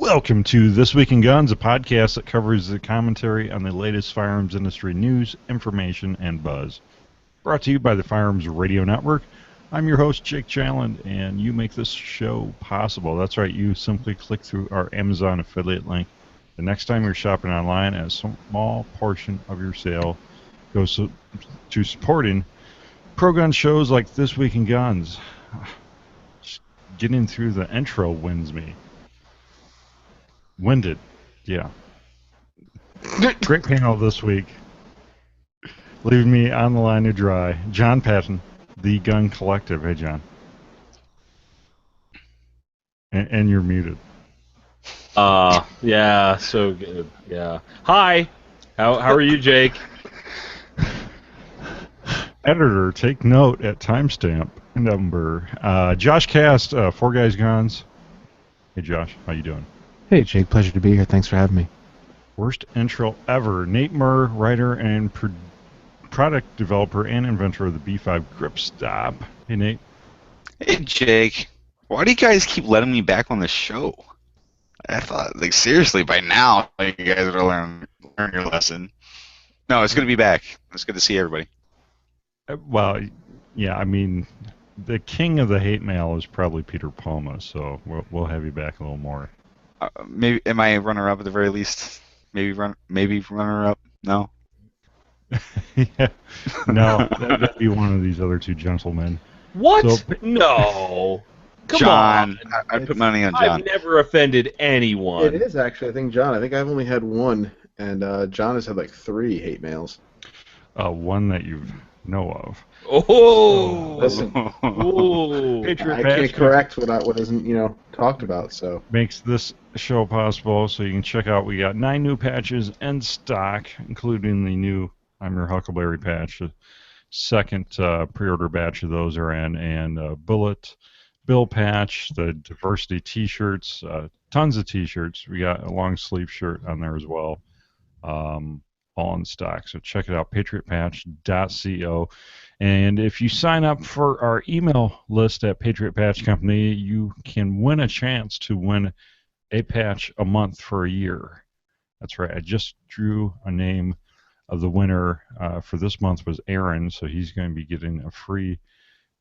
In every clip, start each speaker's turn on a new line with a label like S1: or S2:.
S1: Welcome to This Week in Guns, a podcast that covers the commentary on the latest firearms industry news, information, and buzz. Brought to you by the Firearms Radio Network. I'm your host, Jake Challand, and you make this show possible. That's right, you simply click through our Amazon affiliate link. The next time you're shopping online, a small portion of your sale goes to supporting pro-gun shows like This Week in Guns. Just getting through the intro wins me. Winded, yeah. Great panel this week. Leaving me on the line to dry. John Patton, The Gun Collective. Hey, John. And you're muted.
S2: Yeah, so good. Yeah. Hi. How are you, Jake?
S1: Editor, take note at timestamp number. Josh Cast, Four Guys Guns. Hey, Josh, how you doing?
S3: Hey, Jake. Pleasure to be here. Thanks for having me.
S1: Worst intro ever. Nate Murr, writer and product developer and inventor of the B5 Grip Stop. Hey, Nate.
S4: Hey, Jake. Why do you guys keep letting me back on the show? I thought, like, seriously, by now, like, you guys would learn your lesson. No, it's going to be back. It's good to see everybody.
S1: Well, yeah, I mean, the king of the hate mail is probably Peter Palma, so we'll have you back a little more.
S4: Maybe am I runner-up at the very least? Maybe runner-up? No.
S1: Yeah, no, that'd be one of these other two gentlemen.
S2: What?
S1: So,
S2: no. Come
S4: John,
S2: on.
S4: I'd put money on John.
S2: I've never offended anyone.
S5: It is actually, I think, John. I think I've only had one, and John has had like 3 hate mails.
S1: one that you know of.
S2: Oh!
S5: Listen,
S2: Oh!
S1: Patriot
S5: I
S1: Patch
S5: can't correct what isn't talked about. So
S1: makes this show possible, so you can check out. We got 9 new patches in stock, including the new I'm Your Huckleberry patch. The second pre-order batch of those are in, and Bullet Bill patch, the diversity T-shirts, tons of T-shirts. We got a long sleeve shirt on there as well, all in stock. So check it out, patriotpatch.co. And if you sign up for our email list at Patriot Patch Company, you can win a chance to win a patch a month for a year. That's right. I just drew a name of the winner for this month was Aaron, so he's going to be getting a free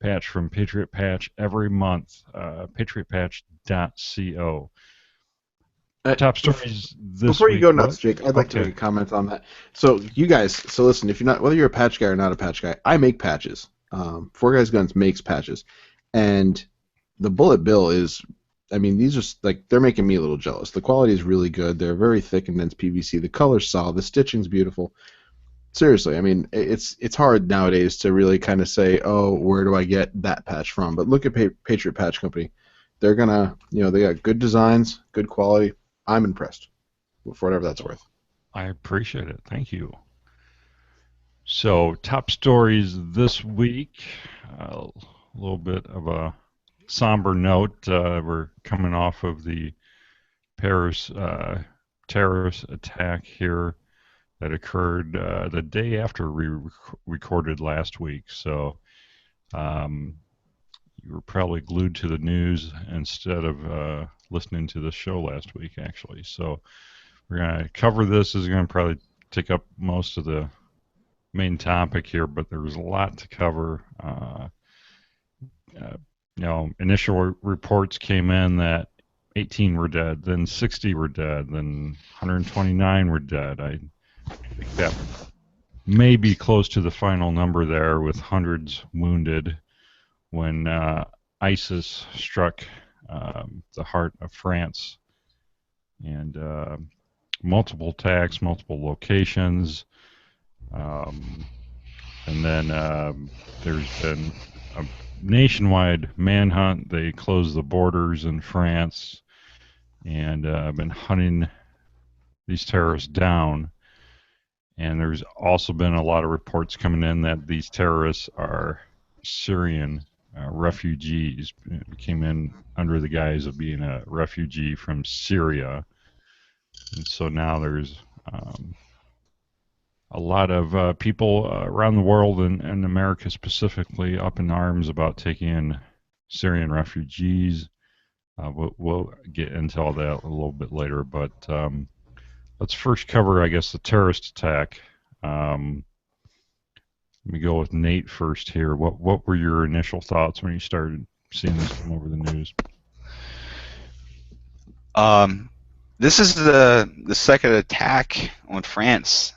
S1: patch from Patriot Patch every month. Patriotpatch.co. Top stories this
S5: before you
S1: week.
S5: go nuts, Jake, I'd like to make a comment on that. So you guys, listen, if you're not, whether you're a patch guy or not a patch guy, I make patches. Four Guys Guns makes patches, and the Bullet Bill is, I mean, these are like, they're making me a little jealous. The quality is really good. They're very thick and dense PVC. The color's solid. The stitching's beautiful. Seriously, I mean, it's hard nowadays to really kind of say, oh, where do I get that patch from? But look at Patriot Patch Company. They're gonna, they got good designs, good quality. I'm impressed, for whatever that's worth.
S1: I appreciate it. Thank you. So, top stories this week. A little bit of a somber note. We're coming off of the Paris terrorist attack here that occurred the day after we recorded last week. So, you were probably glued to the news instead of listening to this show last week, actually. So we're going to cover this. This is going to probably take up most of the main topic here, but there was a lot to cover. Initial reports came in that 18 were dead, then 60 were dead, then 129 were dead. I think that may be close to the final number there, with hundreds wounded when ISIS struck the heart of France, and multiple attacks, multiple locations, and then there's been a nationwide manhunt. They closed the borders in France and been hunting these terrorists down. And there's also been a lot of reports coming in that these terrorists are Syrian refugees, came in under the guise of being a refugee from Syria. And so now there's a lot of people around the world, and America specifically, up in arms about taking in Syrian refugees. We'll get into all that a little bit later, but let's first cover, I guess, the terrorist attack. Let me go with Nate first here. What were your initial thoughts when you started seeing this come over the news?
S4: This is the second attack on France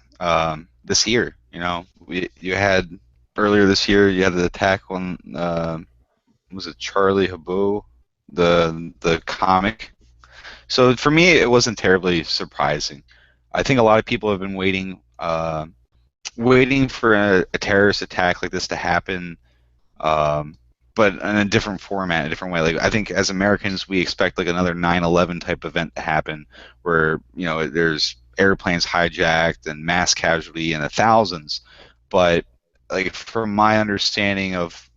S4: this year. You know, you had earlier this year you had the attack on was it Charlie Hebdo, the comic. So for me, it wasn't terribly surprising. I think a lot of people have been waiting for a terrorist attack like this to happen, but in a different format, a different way. Like I think as Americans, we expect like another 9/11 type event to happen, where there's airplanes hijacked and mass casualty in the thousands. But like from my understanding of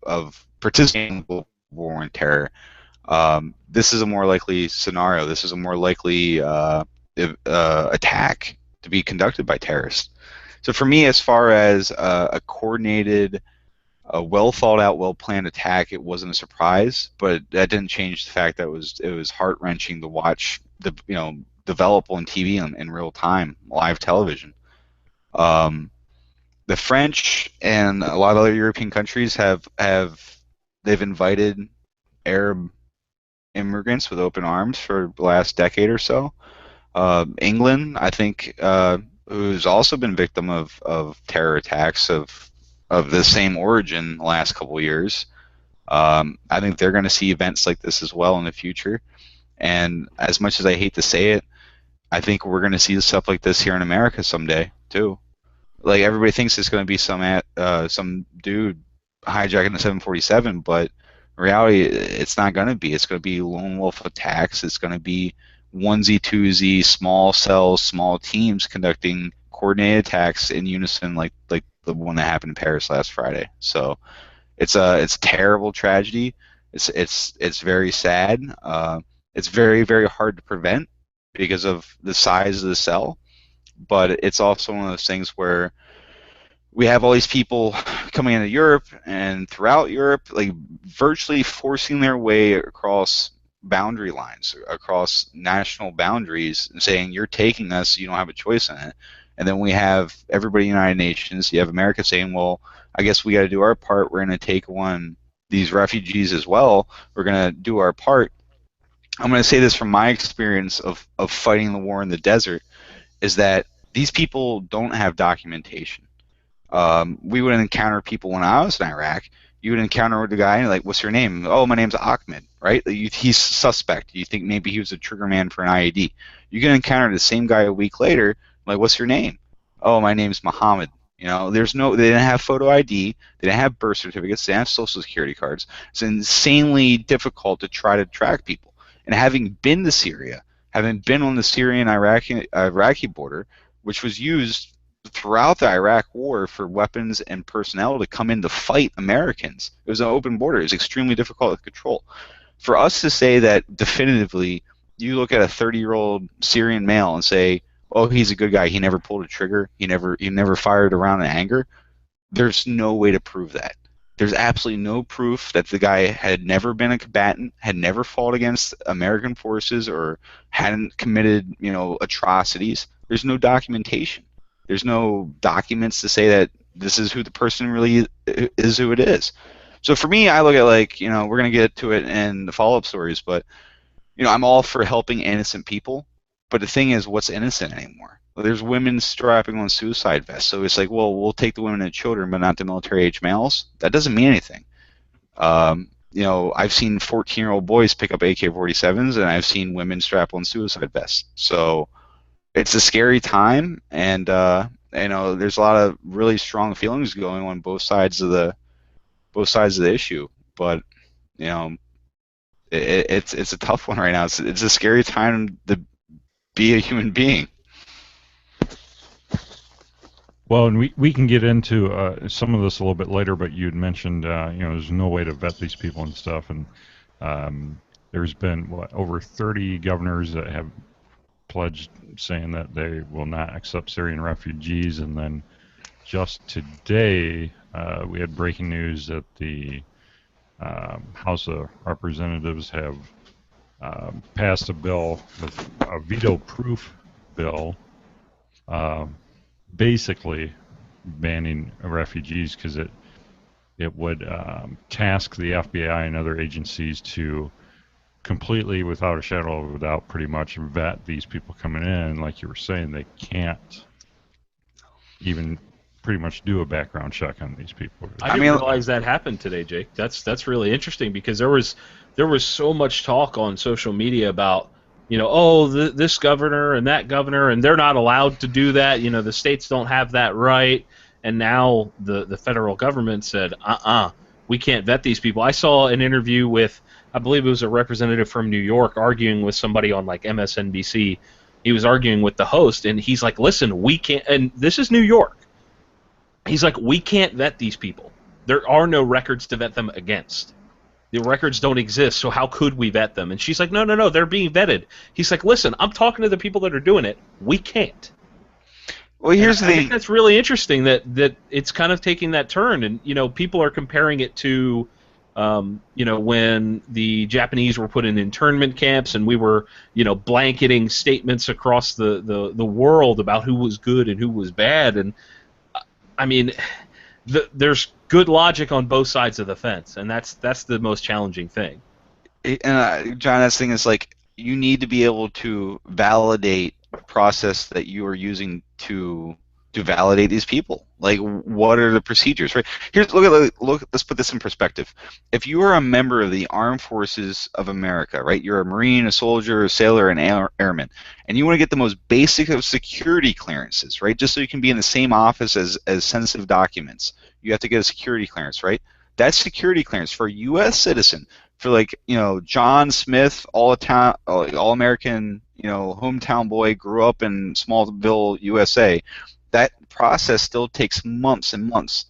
S4: participating in the war on terror, this is a more likely scenario. This is a more likely attack to be conducted by terrorists. So for me, as far as a coordinated, a well thought out, well planned attack, it wasn't a surprise. But that didn't change the fact that it was heart wrenching to watch develop on TV in real time, live television. The French and a lot of other European countries they've invited Arab immigrants with open arms for the last decade or so. England, I think, who's also been victim of terror attacks of the same origin the last couple of years. I think they're going to see events like this as well in the future. And as much as I hate to say it, I think we're going to see stuff like this here in America someday too. Like everybody thinks it's going to be some dude hijacking the 747, but in reality, it's not going to be. It's going to be lone wolf attacks. It's going to be onesie, twosie, small cells, small teams conducting coordinated attacks in unison, like the one that happened in Paris last Friday. So it's a terrible tragedy. It's very sad. It's very, very hard to prevent because of the size of the cell, but it's also one of those things where we have all these people coming into Europe and throughout Europe, like virtually forcing their way across boundary lines, across national boundaries, and saying, you're taking us, you don't have a choice in it. And then we have everybody in the United Nations, you have America saying, well, I guess we got to do our part. We're going to take on these refugees as well. We're going to do our part. I'm going to say this from my experience of fighting the war in the desert, is that these people don't have documentation. We would encounter people when I was in Iraq. You would encounter the guy, like, what's your name? Oh, my name's Ahmed, right? He's suspect. You think maybe he was a trigger man for an IED. You can encounter the same guy a week later, like, what's your name? Oh, my name's Muhammad. They didn't have photo ID, they didn't have birth certificates, they didn't have social security cards. It's insanely difficult to try to track people. And having been to Syria, having been on the Syrian-Iraqi border, which was used throughout the Iraq war for weapons and personnel to come in to fight Americans. It was an open border. It was extremely difficult to control. For us to say that definitively, you look at a 30-year-old Syrian male and say, oh, he's a good guy, he never pulled a trigger, he never fired around in anger, there's no way to prove that. There's absolutely no proof that the guy had never been a combatant, had never fought against American forces, or hadn't committed, atrocities. There's no documentation. There's no documents to say that this is who the person really is, who it is. So for me, I look at we're going to get to it in the follow-up stories, but, I'm all for helping innocent people. But the thing is, what's innocent anymore? There's women strapping on suicide vests. So it's like, well, we'll take the women and children, but not the military-age males. That doesn't mean anything. I've seen 14-year-old boys pick up AK-47s, and I've seen women strap on suicide vests. So it's a scary time, and there's a lot of really strong feelings going on both sides of the issue. But it's a tough one right now. It's a scary time to be a human being.
S1: Well, and we can get into some of this a little bit later, but you'd mentioned there's no way to vet these people and stuff, and there's been over 30 governors that have pledged saying that they will not accept Syrian refugees, and then just today we had breaking news that the House of Representatives have passed a bill, with a veto-proof bill, basically banning refugees because it would task the FBI and other agencies to completely, without a shadow of a doubt, pretty much vet these people coming in. Like you were saying, they can't even pretty much do a background check on these people.
S2: I didn't realize that happened today, Jake. That's really interesting because there was so much talk on social media about, this governor and that governor, and they're not allowed to do that. The states don't have that right. And now the federal government said, we can't vet these people. I saw an interview with, I believe it was a representative from New York, arguing with somebody on like MSNBC. He was arguing with the host, and he's like, listen, we can't, and this is New York. He's like, we can't vet these people. There are no records to vet them against. The records don't exist, so how could we vet them? And she's like, no, they're being vetted. He's like, listen, I'm talking to the people that are doing it. We can't.
S4: Well, here's
S2: I think that's really interesting that it's kind of taking that turn, and people are comparing it to, when the Japanese were put in internment camps, and we were, blanketing statements across the world about who was good and who was bad, and I mean, there's good logic on both sides of the fence, and that's the most challenging thing.
S4: And John, that's the thing is like you need to be able to validate the process that you are using to validate these people. Like, what are the procedures, right? Here's look. Let's put this in perspective. If you are a member of the Armed Forces of America, right? You're a Marine, a soldier, a sailor, an airman, and you want to get the most basic of security clearances, right? Just so you can be in the same office as sensitive documents, you have to get a security clearance, right? That security clearance for a U.S. citizen, for like John Smith, all American, hometown boy, grew up in Smallville, USA. That process still takes months and months.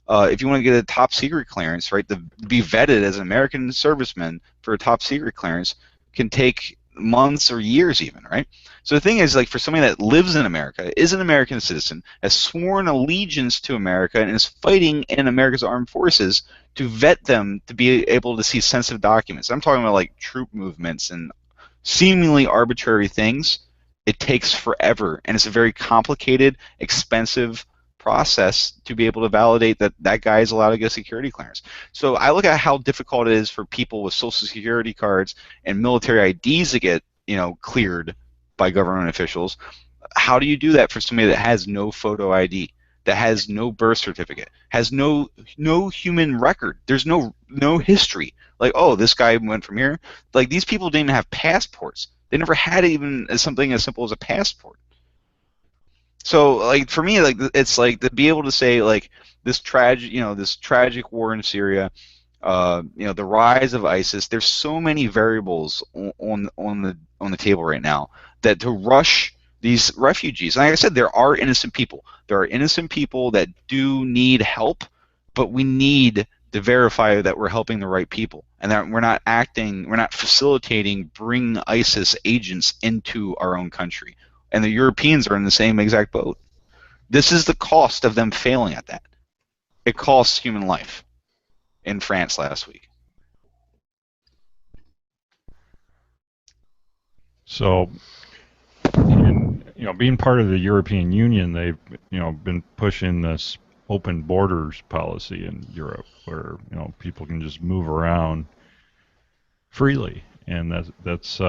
S4: If you want to get a top secret clearance, right, to be vetted as an American serviceman for a top secret clearance can take months or years even, right? So the thing is, like, for somebody that lives in America, is an American citizen, has sworn allegiance to America, and is fighting in America's armed forces, to vet them to be able to see sensitive documents. I'm talking about like troop movements and seemingly arbitrary things. It takes forever, and it's a very complicated, expensive process to be able to validate that that guy is allowed to get a security clearance. So I look at how difficult it is for people with Social Security cards and military IDs to get, cleared by government officials. How do you do that for somebody that has no photo ID, that has no birth certificate, has no human record? There's no history. Like, oh, this guy went from here. Like, these people didn't even have passports. They never had even something as simple as a passport. So, like, for me, like, it's like to be able to say, like, this tragic war in Syria, the rise of ISIS. There's so many variables on the table right now that to rush these refugees. And like I said, there are innocent people. There are innocent people that do need help, but we need to verify that we're helping the right people and that we're not facilitating bringing ISIS agents into our own country. And the Europeans are in the same exact boat. This is the cost of them failing at that. It costs human life in France last week.
S1: So, being part of the European Union, they've been pushing this open borders policy in Europe, where people can just move around freely, and that's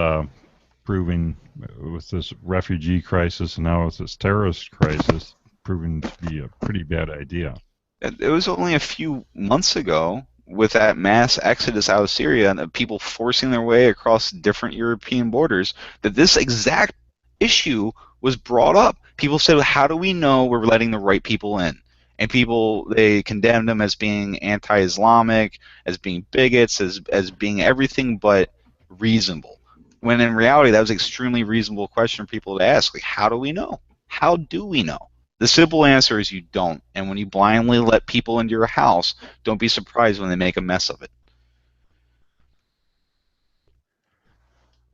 S1: proving with this refugee crisis and now with this terrorist crisis, proving to be a pretty bad idea.
S4: It was only a few months ago, with that mass exodus out of Syria and people forcing their way across different European borders, that this exact issue was brought up. People said, how do we know we're letting the right people in? And they condemned them as being anti-Islamic, as being bigots, as being everything but reasonable. When in reality, that was an extremely reasonable question for people to ask. Like, how do we know? How do we know? The simple answer is you don't. And when you blindly let people into your house, don't be surprised when they make a mess of it.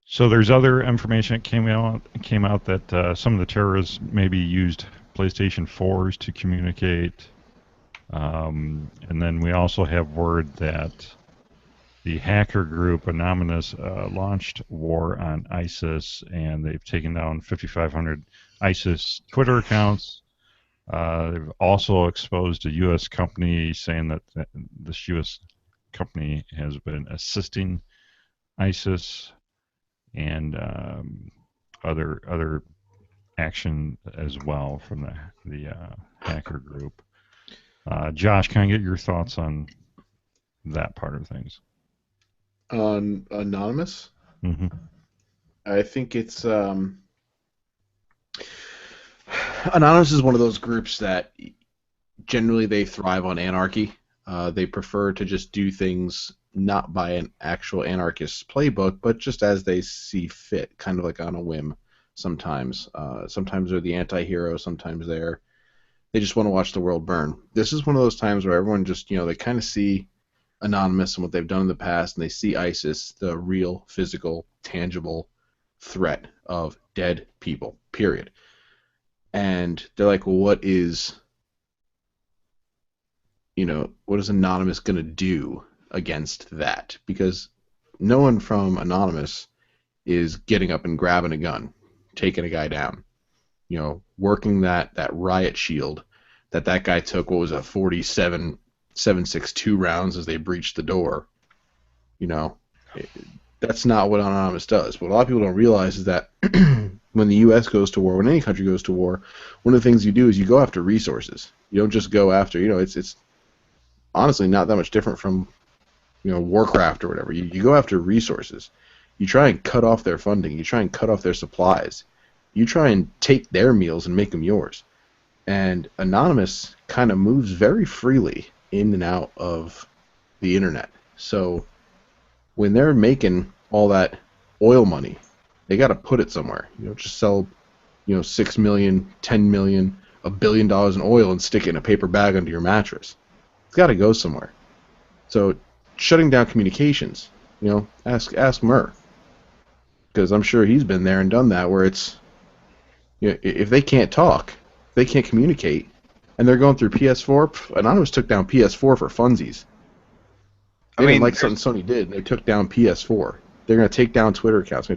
S1: So there's other information that came out that some of the terrorists maybe used PlayStation 4s to communicate. And then we also have word that the hacker group Anonymous launched war on ISIS, and they've taken down 5,500 ISIS Twitter accounts. They've also exposed a U.S. company, saying that this U.S. company has been assisting ISIS and other action as well from the hacker group. Josh, can I get your thoughts on that part of things?
S5: On Anonymous?
S1: Mm-hmm.
S5: I think it's Anonymous is one of those groups that generally they thrive on anarchy. They prefer to just do things not by an actual anarchist playbook, but just as they see fit, kind of like on a whim. Sometimes they're the anti-hero. Sometimes they just want to watch the world burn. This is one of those times where everyone just, they kind of see Anonymous and what they've done in the past, and they see ISIS, the real, physical, tangible threat of dead people, period. And they're like, well, what is Anonymous going to do against that? Because no one from Anonymous is getting up and grabbing a gun, taking a guy down. Working that riot shield that guy took, what was it, 47 7.62 rounds as they breached the door. That's not what Anonymous does. What a lot of people don't realize is that when the U.S. goes to war, when any country goes to war, one of the things you do is you go after resources. You don't just go after, it's honestly not that much different from, Warcraft or whatever. You go after resources. You try and cut off their funding. You try and cut off their supplies. You try and take their meals and make them yours. And Anonymous kind of moves very freely in and out of the internet. So when they're making all that oil money, they got to put it somewhere. Just sell, 6 million, 10 million, $1 billion in oil and stick it in a paper bag under your mattress. It's got to go somewhere. So shutting down communications, ask Murr, because I'm sure he's been there and done that, where it's, if they can't talk, if they can't communicate, and they're going through PS4, Anonymous took down PS4 for funsies. They didn't like something Sony did, and they took down PS4. They're going to take down Twitter accounts.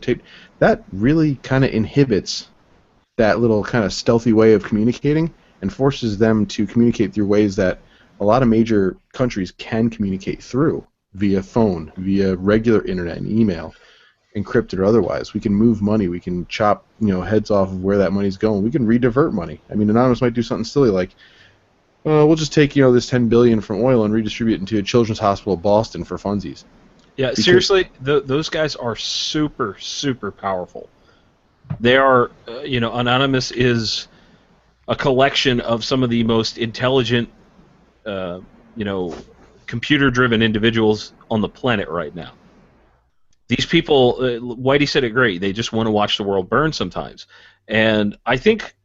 S5: That really kind of inhibits that little kind of stealthy way of communicating and forces them to communicate through ways that a lot of major countries can communicate through, via phone, via regular internet and email, encrypted or otherwise. We can move money. We can chop, heads off of where that money's going. We can redivert money. Anonymous might do something silly like, we'll just take, this $10 billion from oil and redistribute it into a children's hospital, Boston, for funsies.
S2: Yeah, seriously, those guys are super, super powerful. They are, Anonymous is a collection of some of the most intelligent, computer-driven individuals on the planet right now. These people, Whitey said it great, they just want to watch the world burn sometimes. And I think,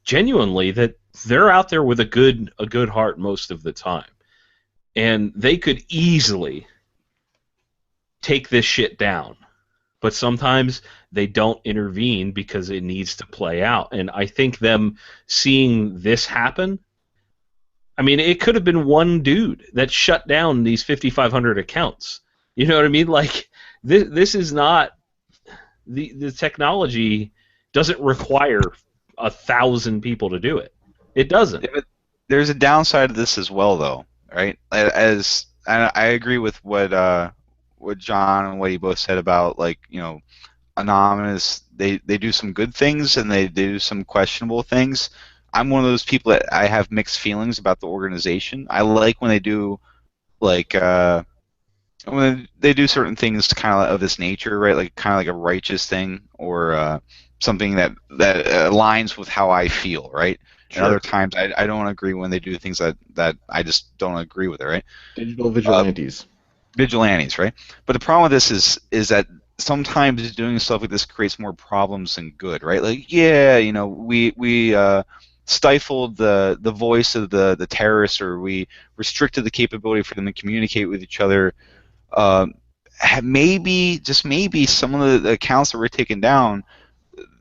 S2: genuinely, that they're out there with a good heart most of the time. And they could easily take this shit down. But sometimes they don't intervene because it needs to play out. And I think them seeing this happen, it could have been one dude that shut down these 5,500 accounts. You know what I mean? Like, this is not... The technology doesn't require 1,000 people to do it. It doesn't.
S4: There's a downside to this as well, though, right? As I agree with what John and what he both said about, Anonymous. They do some good things and they do some questionable things. I'm one of those people that I have mixed feelings about the organization. I like when they do, when they do certain things kind of this nature, right? Kind of like a righteous thing or something that aligns with how I feel, right? Sure. And other times I don't agree when they do things that I just don't agree with it, right?
S5: Digital vigilantes.
S4: Vigilantes, right? But the problem with this is that sometimes doing stuff like this creates more problems than good, right? We stifled the voice of the terrorists, or we restricted the capability for them to communicate with each other. Maybe, just maybe, some of the accounts that were taken down,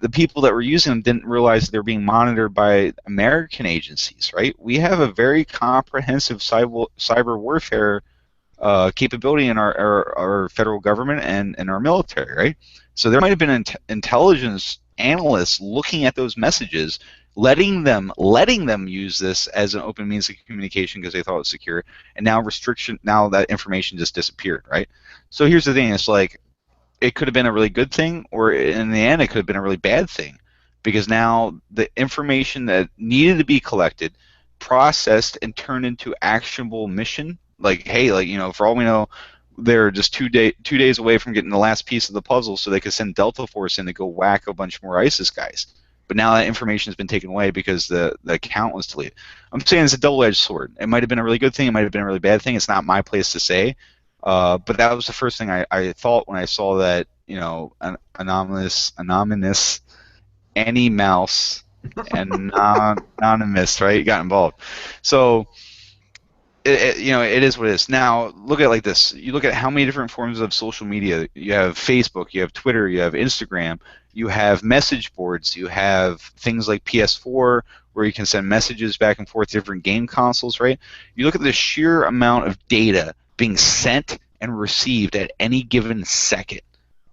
S4: the people that were using them didn't realize they're being monitored by American agencies, right? We have a very comprehensive cyber warfare capability in our federal government and our military, right? So there might have been intelligence analysts looking at those messages, letting them use this as an open means of communication because they thought it was secure, and now that information just disappeared, right? So here's the thing: it's like it could have been a really good thing, or in the end, it could have been a really bad thing, because now the information that needed to be collected, processed, and turned into actionable mission. Like, hey, like, for all we know, they're just 2 days away from getting the last piece of the puzzle, so they could send Delta Force in to go whack a bunch more ISIS guys. But now that information has been taken away because the account was deleted. I'm saying it's a double-edged sword. It might have been a really good thing. It might have been a really bad thing. It's not my place to say. But that was the first thing I thought when I saw that, an anonymous Annie Mouse and anonymous, right, got involved. So it is what it is. Now look at it like this. You look at how many different forms of social media. You have Facebook, you have Twitter, you have Instagram, you have message boards, you have things like PS4 where you can send messages back and forth to different game consoles, right? You look at the sheer amount of data being sent and received at any given second,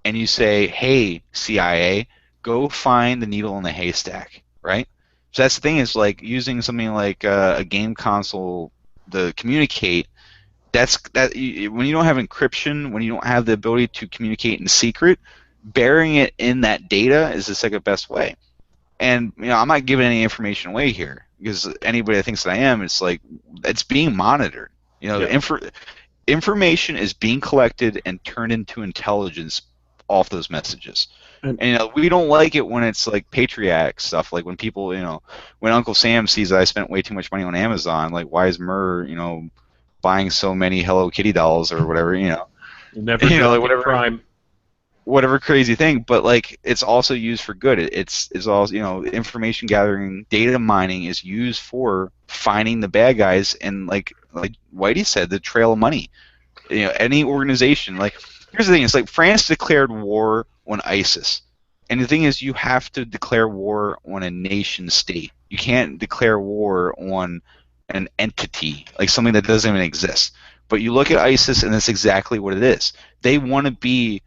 S4: and you say, hey, CIA, go find the needle in the haystack, right? So that's the thing, is like using something like a game console to communicate. When you don't have encryption, when you don't have the ability to communicate in secret, burying it in that data is the second best way. And I'm not giving any information away here, because anybody that thinks that I am, it's like it's being monitored. Information is being collected and turned into intelligence off those messages. And we don't like it when it's like patriotic stuff, like when people, when Uncle Sam sees that I spent way too much money on Amazon, like, why is Murr, buying so many Hello Kitty dolls or whatever,
S2: Never
S4: like whatever
S2: crime.
S4: Whatever crazy thing, but like it's also used for good. It's all, information gathering, data mining is used for finding the bad guys, and like Whitey said, the trail of money. Any organization, like, here's the thing, it's like France declared war on ISIS, and the thing is, you have to declare war on a nation state. You can't declare war on an entity, like something that doesn't even exist. But you look at ISIS, and that's exactly what it is. They want to be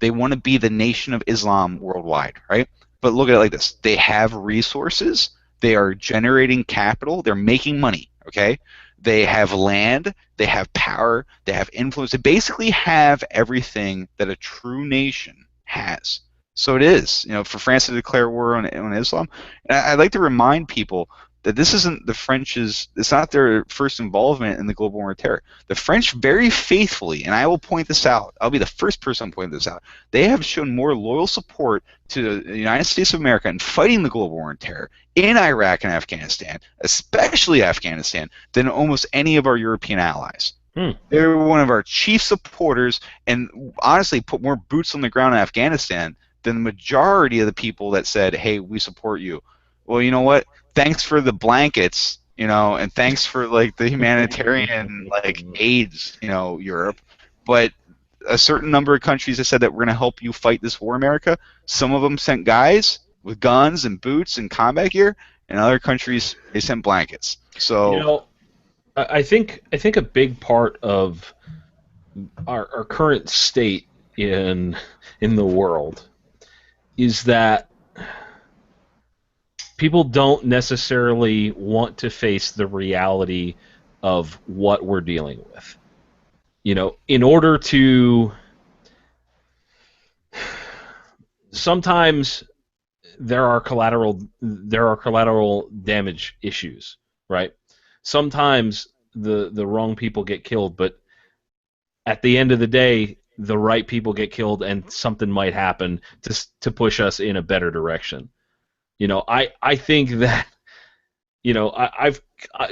S4: the nation of Islam worldwide, right? But look at it like this. They have resources. They are generating capital. They're making money, okay? They have land. They have power. They have influence. They basically have everything that a true nation has. So it is, for France to declare war on Islam. And I'd like to remind people that this isn't the French's, it's not their first involvement in the global war on terror. The French very faithfully, and I will point this out, I'll be the first person to point this out, they have shown more loyal support to the United States of America in fighting the global war on terror in Iraq and Afghanistan, especially Afghanistan, than almost any of our European allies. They're one of our chief supporters, and honestly put more boots on the ground in Afghanistan than the majority of the people that said, hey, we support you. Well, you know what? Thanks for the blankets, and thanks for like the humanitarian aids, Europe. But a certain number of countries have said that we're going to help you fight this war, America. Some of them sent guys with guns and boots and combat gear, and other countries they sent blankets. So
S2: I think a big part of our current state in the world is that people don't necessarily want to face the reality of what we're dealing with. In order to, sometimes there are collateral damage issues, right? Sometimes the wrong people get killed, but at the end of the day, the right people get killed, and something might happen to push us in a better direction. I think that, I've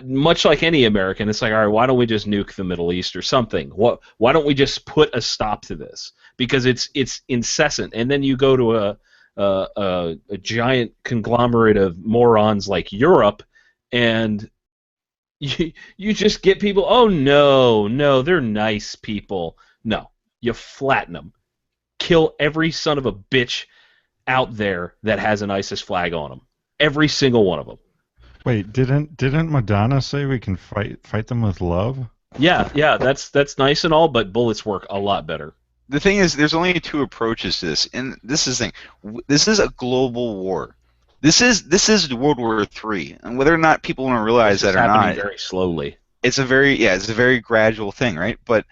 S2: much like any American, it's like, all right, why don't we just nuke the Middle East or something? Why don't we just put a stop to this? Because it's incessant, and then you go to a giant conglomerate of morons like Europe, and you just get people. Oh no, they're nice people. No, you flatten them, kill every son of a bitch out there that has an ISIS flag on them. Every single one of them.
S1: Wait, didn't Madonna say we can fight them with love?
S2: Yeah, that's nice and all, but bullets work a lot better.
S4: The thing is, there's only two approaches to this, and this is the thing. This is a global war. This is World War III, and whether or not people want to realize
S2: It's just
S4: that or
S2: happening
S4: not,
S2: very slowly.
S4: it's a very gradual thing, right? But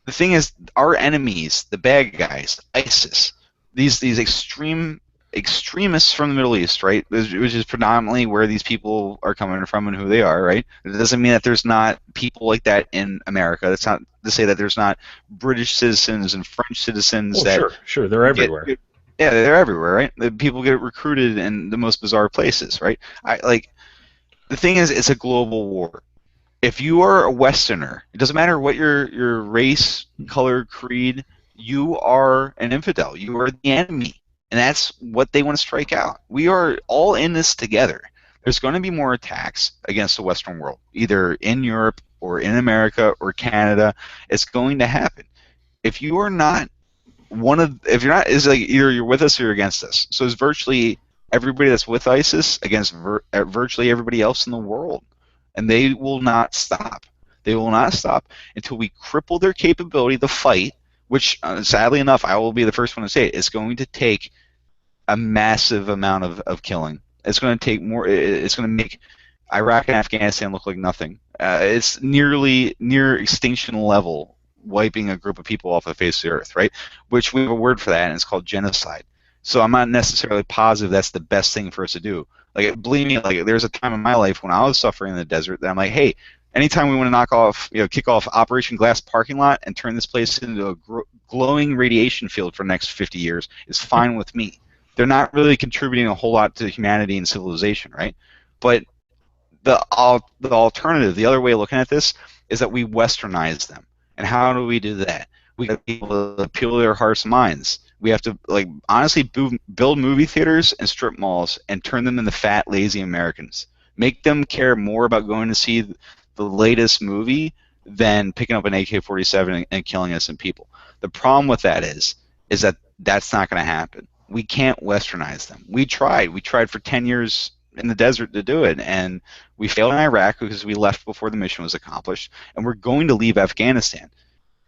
S4: the thing is, our enemies, the bad guys, ISIS, these extremists from the Middle East, right? Which is predominantly where these people are coming from and who they are, right? It doesn't mean that there's not people like that in America. That's not to say that there's not British citizens and French citizens that
S2: Sure, they're everywhere.
S4: Yeah, they're everywhere, right? The people get recruited in the most bizarre places, right? The thing is, it's a global war. If you are a Westerner, it doesn't matter what your race, color, creed, you are an infidel. You are the enemy. And that's what they want to strike out. We are all in this together. There's going to be more attacks against the Western world, either in Europe or in America or Canada. It's going to happen. If you are not it's like either you're with us or you're against us. So it's virtually everybody that's with ISIS against virtually everybody else in the world. And they will not stop. They will not stop until we cripple their capability to fight, which, sadly enough, I will be the first one to say it. It's going to take a massive amount of killing. It's going to take more. It's going to make Iraq and Afghanistan look like nothing. It's near extinction level, wiping a group of people off the face of the earth, right? Which we have a word for that, and it's called genocide. So I'm not necessarily positive that's the best thing for us to do. Like, believe me, like there's a time in my life when I was suffering in the desert that I'm like, hey, anytime we want to kick off Operation Glass Parking Lot and turn this place into a glowing radiation field for the next 50 years is fine with me. They're not really contributing a whole lot to humanity and civilization, right? But the alternative, the other way of looking at this, is that we westernize them. And how do we do that? We got to be able to appeal to their hearts and minds. We have to, like, honestly build movie theaters and strip malls and turn them into fat, lazy Americans. Make them care more about going to see the latest movie than picking up an AK-47 and killing innocent people. The problem with that is that that's not going to happen. We can't westernize them. We tried for 10 years in the desert to do it, and we failed in Iraq because we left before the mission was accomplished, and we're going to leave Afghanistan,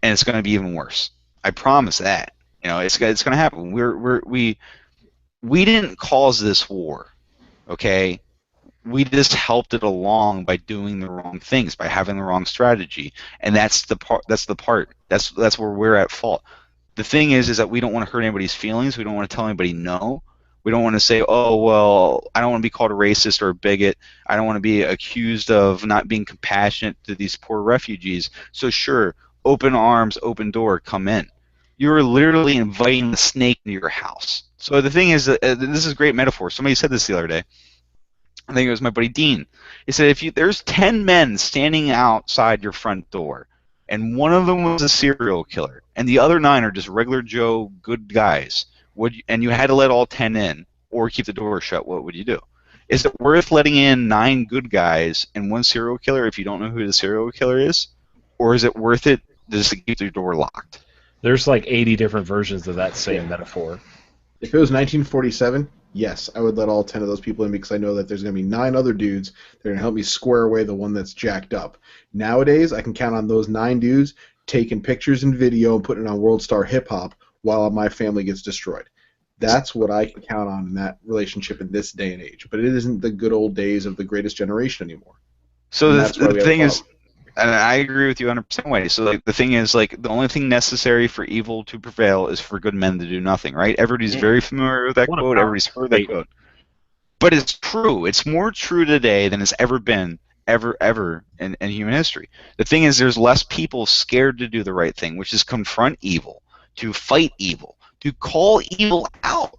S4: and it's going to be even worse. I promise that. You know, it's going to happen. We didn't cause this war, okay? We just helped it along by doing the wrong things, by having the wrong strategy, and that's the part. That's where we're at fault. The thing is that we don't want to hurt anybody's feelings. We don't want to tell anybody no. We don't want to say, oh, well, I don't want to be called a racist or a bigot. I don't want to be accused of not being compassionate to these poor refugees. So sure, open arms, open door, come in. You're literally inviting the snake into your house. So the thing is, this is a great metaphor. Somebody said this the other day. I think it was my buddy Dean. He said, there's 10 men standing outside your front door, and one of them was a serial killer, and the other 9 are just regular Joe good guys, and you had to let all 10 in or keep the door shut, what would you do? Is it worth letting in 9 good guys and 1 serial killer if you don't know who the serial killer is? Or is it worth it just to keep the door locked?
S2: There's like 80 different versions of that same metaphor.
S5: If it was 1947, yes, I would let all 10 of those people in because I know that there's going to be 9 other dudes that are going to help me square away the one that's jacked up. Nowadays, I can count on those 9 dudes taking pictures and video and putting it on World Star Hip Hop while my family gets destroyed. That's what I can count on in that relationship in this day and age. But it isn't the good old days of the greatest generation anymore.
S4: So the thing is, and I agree with you 100% way. So like the thing is, like, the only thing necessary for evil to prevail is for good men to do nothing, right? Everybody's very familiar with that quote. Everybody's heard that quote. But it's true. It's more true today than it's ever been, ever in human history. The thing is, there's less people scared to do the right thing, which is confront evil, to fight evil, to call evil out,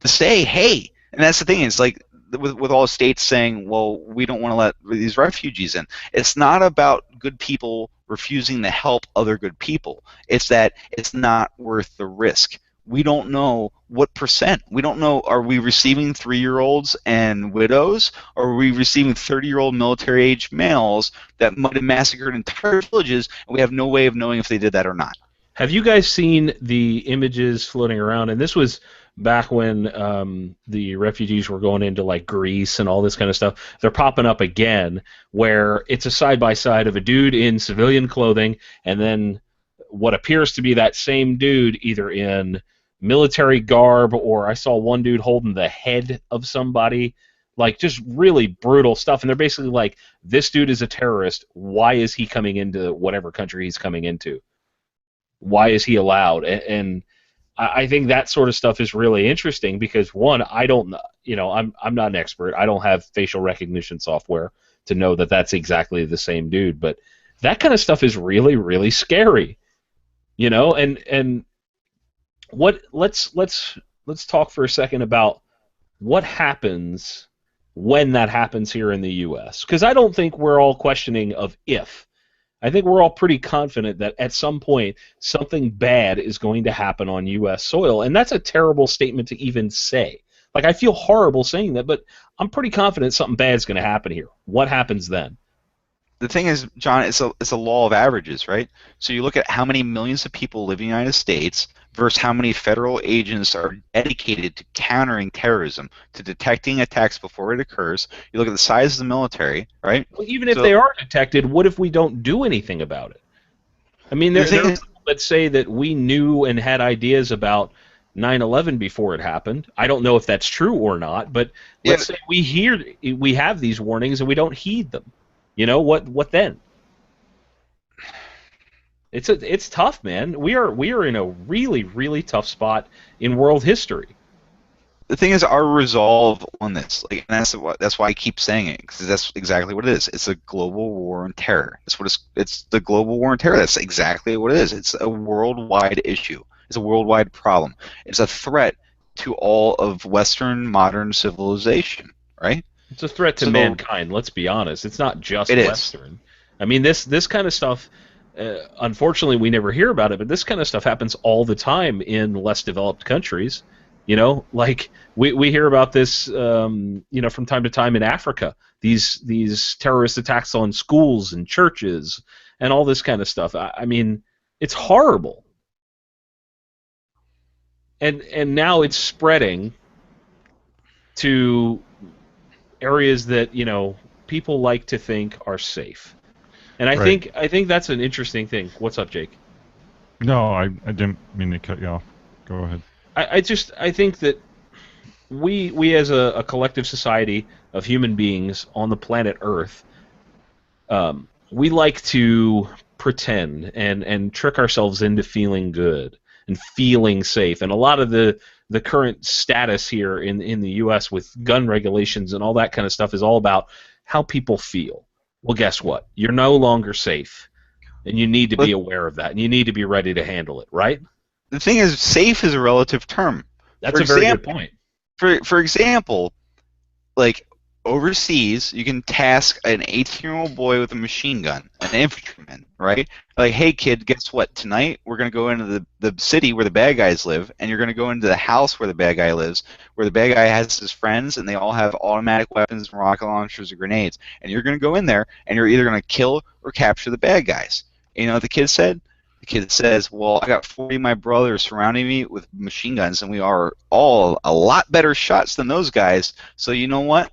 S4: to say, hey. And that's the thing. It's like, with all states saying, well, we don't want to let these refugees in. It's not about good people refusing to help other good people. It's that it's not worth the risk. We don't know what percent. We don't know, are we receiving 3-year-olds and widows, or are we receiving 30-year-old military-age males that might have massacred entire villages, and we have no way of knowing if they did that or not?
S2: Have you guys seen the images floating around? And this was back when the refugees were going into like Greece and all this kind of stuff. They're popping up again, where it's a side by side of a dude in civilian clothing, and then what appears to be that same dude either in military garb, or I saw one dude holding the head of somebody. Like, just really brutal stuff. And they're basically like, this dude is a terrorist. Why is he coming into whatever country he's coming into? Why is he allowed? And I think that sort of stuff is really interesting because, one, I don't, I'm not an expert. I don't have facial recognition software to know that that's exactly the same dude. But that kind of stuff is really, really scary. And let's talk for a second about what happens when that happens here in the U.S. Because I don't think we're all questioning of if. I think we're all pretty confident that at some point something bad is going to happen on U.S. soil, and that's a terrible statement to even say. Like, I feel horrible saying that, but I'm pretty confident something bad is going to happen here. What happens then?
S4: The thing is, John, it's a law of averages, right? So you look at how many millions of people live in the United States versus how many federal agents are dedicated to countering terrorism, to detecting attacks before it occurs. You look at the size of the military, right?
S2: Well, even if they are detected, what if we don't do anything about it? I mean, there are people that say that we knew and had ideas about 9/11 before it happened. I don't know if that's true or not, but let's say we have these warnings and we don't heed them. What then? It's tough, man. We are in a really, really tough spot in world history.
S4: The thing is, our resolve on this, and that's why I keep saying it, because that's exactly what it is. It's a global war on terror. It's the global war on terror. That's exactly what it is. It's a worldwide issue. It's a worldwide problem. It's a threat to all of Western modern civilization, right?
S2: It's a threat to mankind. Let's be honest. It's not just Western. I mean, this kind of stuff. Unfortunately, we never hear about it, but this kind of stuff happens all the time in less developed countries. Like we hear about this, from time to time in Africa. These terrorist attacks on schools and churches and all this kind of stuff. I mean, it's horrible. And now it's spreading to areas that people like to think are safe, and I think that's an interesting thing. What's up, Jake?
S1: No, I didn't mean to cut you off. Go ahead.
S2: I think that we as a collective society of human beings on the planet Earth, we like to pretend and trick ourselves into feeling good and feeling safe, and a lot of the current status here in the U.S. with gun regulations and all that kind of stuff is all about how people feel. Well, guess what? You're no longer safe, and you need to be aware of that, and you need to be ready to handle it, right?
S4: The thing is, safe is a relative term.
S2: That's a very good point.
S4: For example, like overseas, you can task an 18-year-old boy with a machine gun, an infantryman, right? Like, hey kid, guess what? Tonight we're going to go into the city where the bad guys live, and you're going to go into the house where the bad guy lives, where the bad guy has his friends, and they all have automatic weapons, rocket launchers, or grenades. And you're going to go in there, and you're either going to kill or capture the bad guys. And you know what the kid said? The kid says, well, I got 40 of my brothers surrounding me with machine guns, and we are all a lot better shots than those guys, so you know what?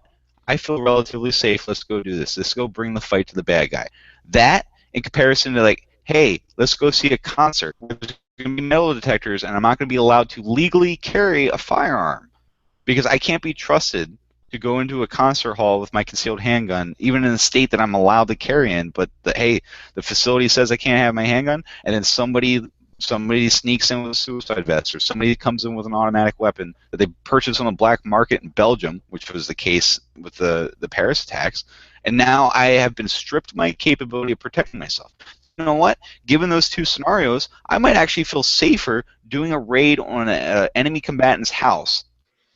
S4: I feel relatively safe. Let's go do this. Let's go bring the fight to the bad guy. That, in comparison to, like, hey, let's go see a concert. There's going to be metal detectors, and I'm not going to be allowed to legally carry a firearm because I can't be trusted to go into a concert hall with my concealed handgun, even in the state that I'm allowed to carry in. But, the facility says I can't have my handgun, and then somebody sneaks in with a suicide vest, or somebody comes in with an automatic weapon that they purchased on the black market in Belgium, which was the case with the Paris attacks, and now I have been stripped my capability of protecting myself. You know what? Given those two scenarios, I might actually feel safer doing a raid on an enemy combatant's house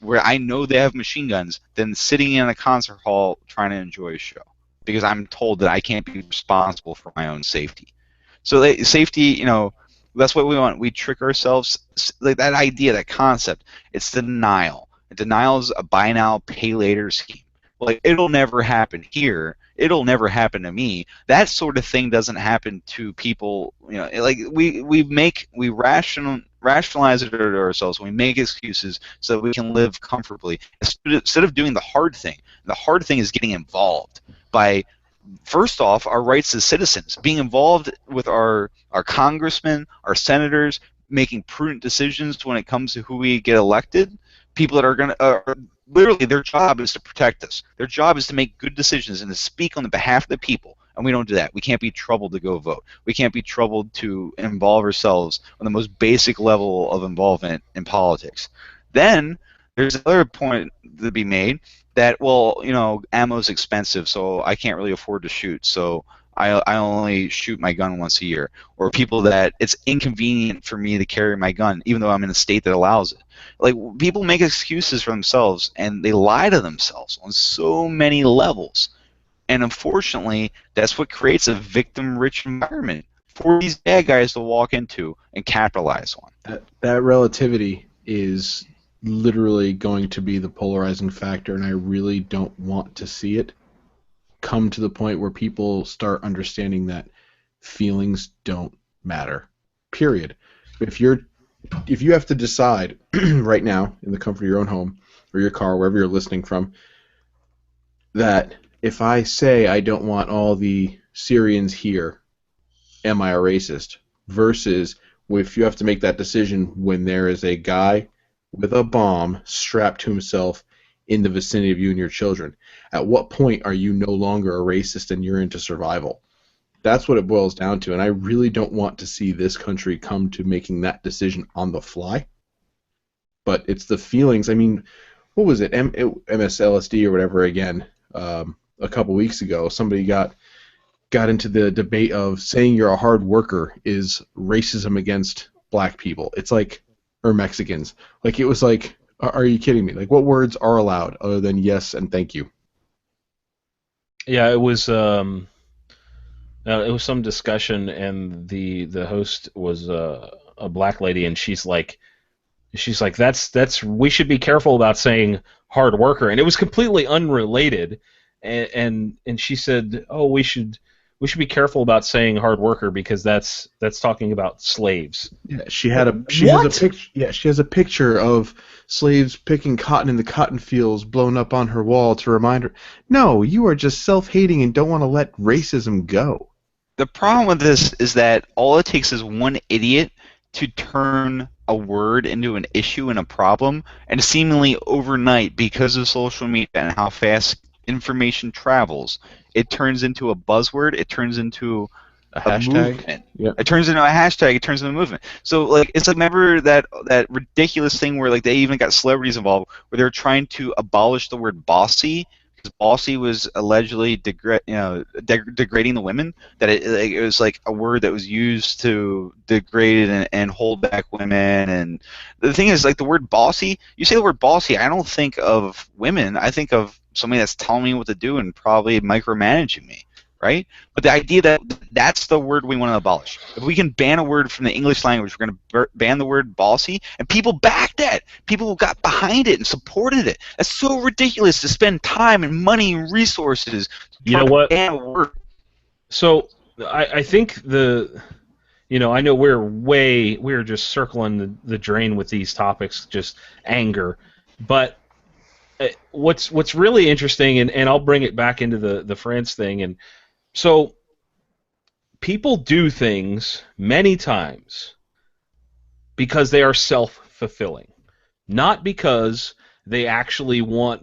S4: where I know they have machine guns than sitting in a concert hall trying to enjoy a show, because I'm told that I can't be responsible for my own safety. So safety, that's what we want. We trick ourselves. Like that idea, that concept, it's denial. Denial is a buy now, pay later scheme. Like, it'll never happen here it'll never happen to me. That sort of thing doesn't happen to people. Like we rationalize it to ourselves. We make excuses so that we can live comfortably instead of doing the hard thing. The hard thing is getting involved by, first off, our rights as citizens, being involved with our congressmen, our senators, making prudent decisions when it comes to who we get elected. People that are going to literally, their job is to protect us. Their job is to make good decisions and to speak on the behalf of the people. And we don't do that. We can't be troubled to go vote. We can't be troubled to involve ourselves on the most basic level of involvement in politics. Then there's another point to be made that, well, ammo's expensive, so I can't really afford to shoot. So I only shoot my gun once a year. Or people that it's inconvenient for me to carry my gun, even though I'm in a state that allows it. Like, people make excuses for themselves, and they lie to themselves on so many levels. And unfortunately, that's what creates a victim-rich environment for these bad guys to walk into and capitalize on.
S5: That relativity is literally going to be the polarizing factor, and I really don't want to see it come to the point where people start understanding that feelings don't matter. Period. If you have to decide right now in the comfort of your own home or your car, wherever you're listening from, that if I say I don't want all the Syrians here, am I a racist? Versus if you have to make that decision when there is a guy with a bomb strapped to himself in the vicinity of you and your children. At what point are you no longer a racist and you're into survival? That's what it boils down to, and I really don't want to see this country come to making that decision on the fly. But it's the feelings. I mean, what was it, MSLSD or whatever again, a couple weeks ago, somebody got into the debate of saying you're a hard worker is racism against black people. It's like, or Mexicans. Like, it was like, are you kidding me? Like, what words are allowed other than yes and thank you?
S2: Yeah, it was some discussion, and the host was a black lady, and she's like that's we should be careful about saying hard worker, and it was completely unrelated, and she said, oh, we should be careful about saying hard worker because that's talking about slaves.
S5: Yeah, she has a picture. Yeah, she has a picture of slaves picking cotton in the cotton fields blown up on her wall to remind her. No, you are just self-hating and don't want to let racism go.
S4: The problem with this is that all it takes is one idiot to turn a word into an issue and a problem, and seemingly overnight, because of social media and how fast information travels, it turns into a buzzword. It turns into
S5: a hashtag.
S4: Movement. Yep. It turns into a hashtag. It turns into a movement. So, like, it's like, remember that ridiculous thing where, like, they even got celebrities involved where they were trying to abolish the word bossy because bossy was allegedly degrading the women. That it was like a word that was used to degrade and hold back women. And the thing is, like, the word bossy. You say the word bossy, I don't think of women. I think of somebody that's telling me what to do and probably micromanaging me, right? But the idea that that's the word we want to abolish. If we can ban a word from the English language, we're going to ban the word bossy, and people backed that. People got behind it and supported it. That's so ridiculous to spend time and money and resources to ban a word.
S2: So I think I know we're just circling the drain with these topics, just anger, but what's really interesting, and I'll bring it back into the France thing, and so people do things many times because they are self-fulfilling, not because they actually want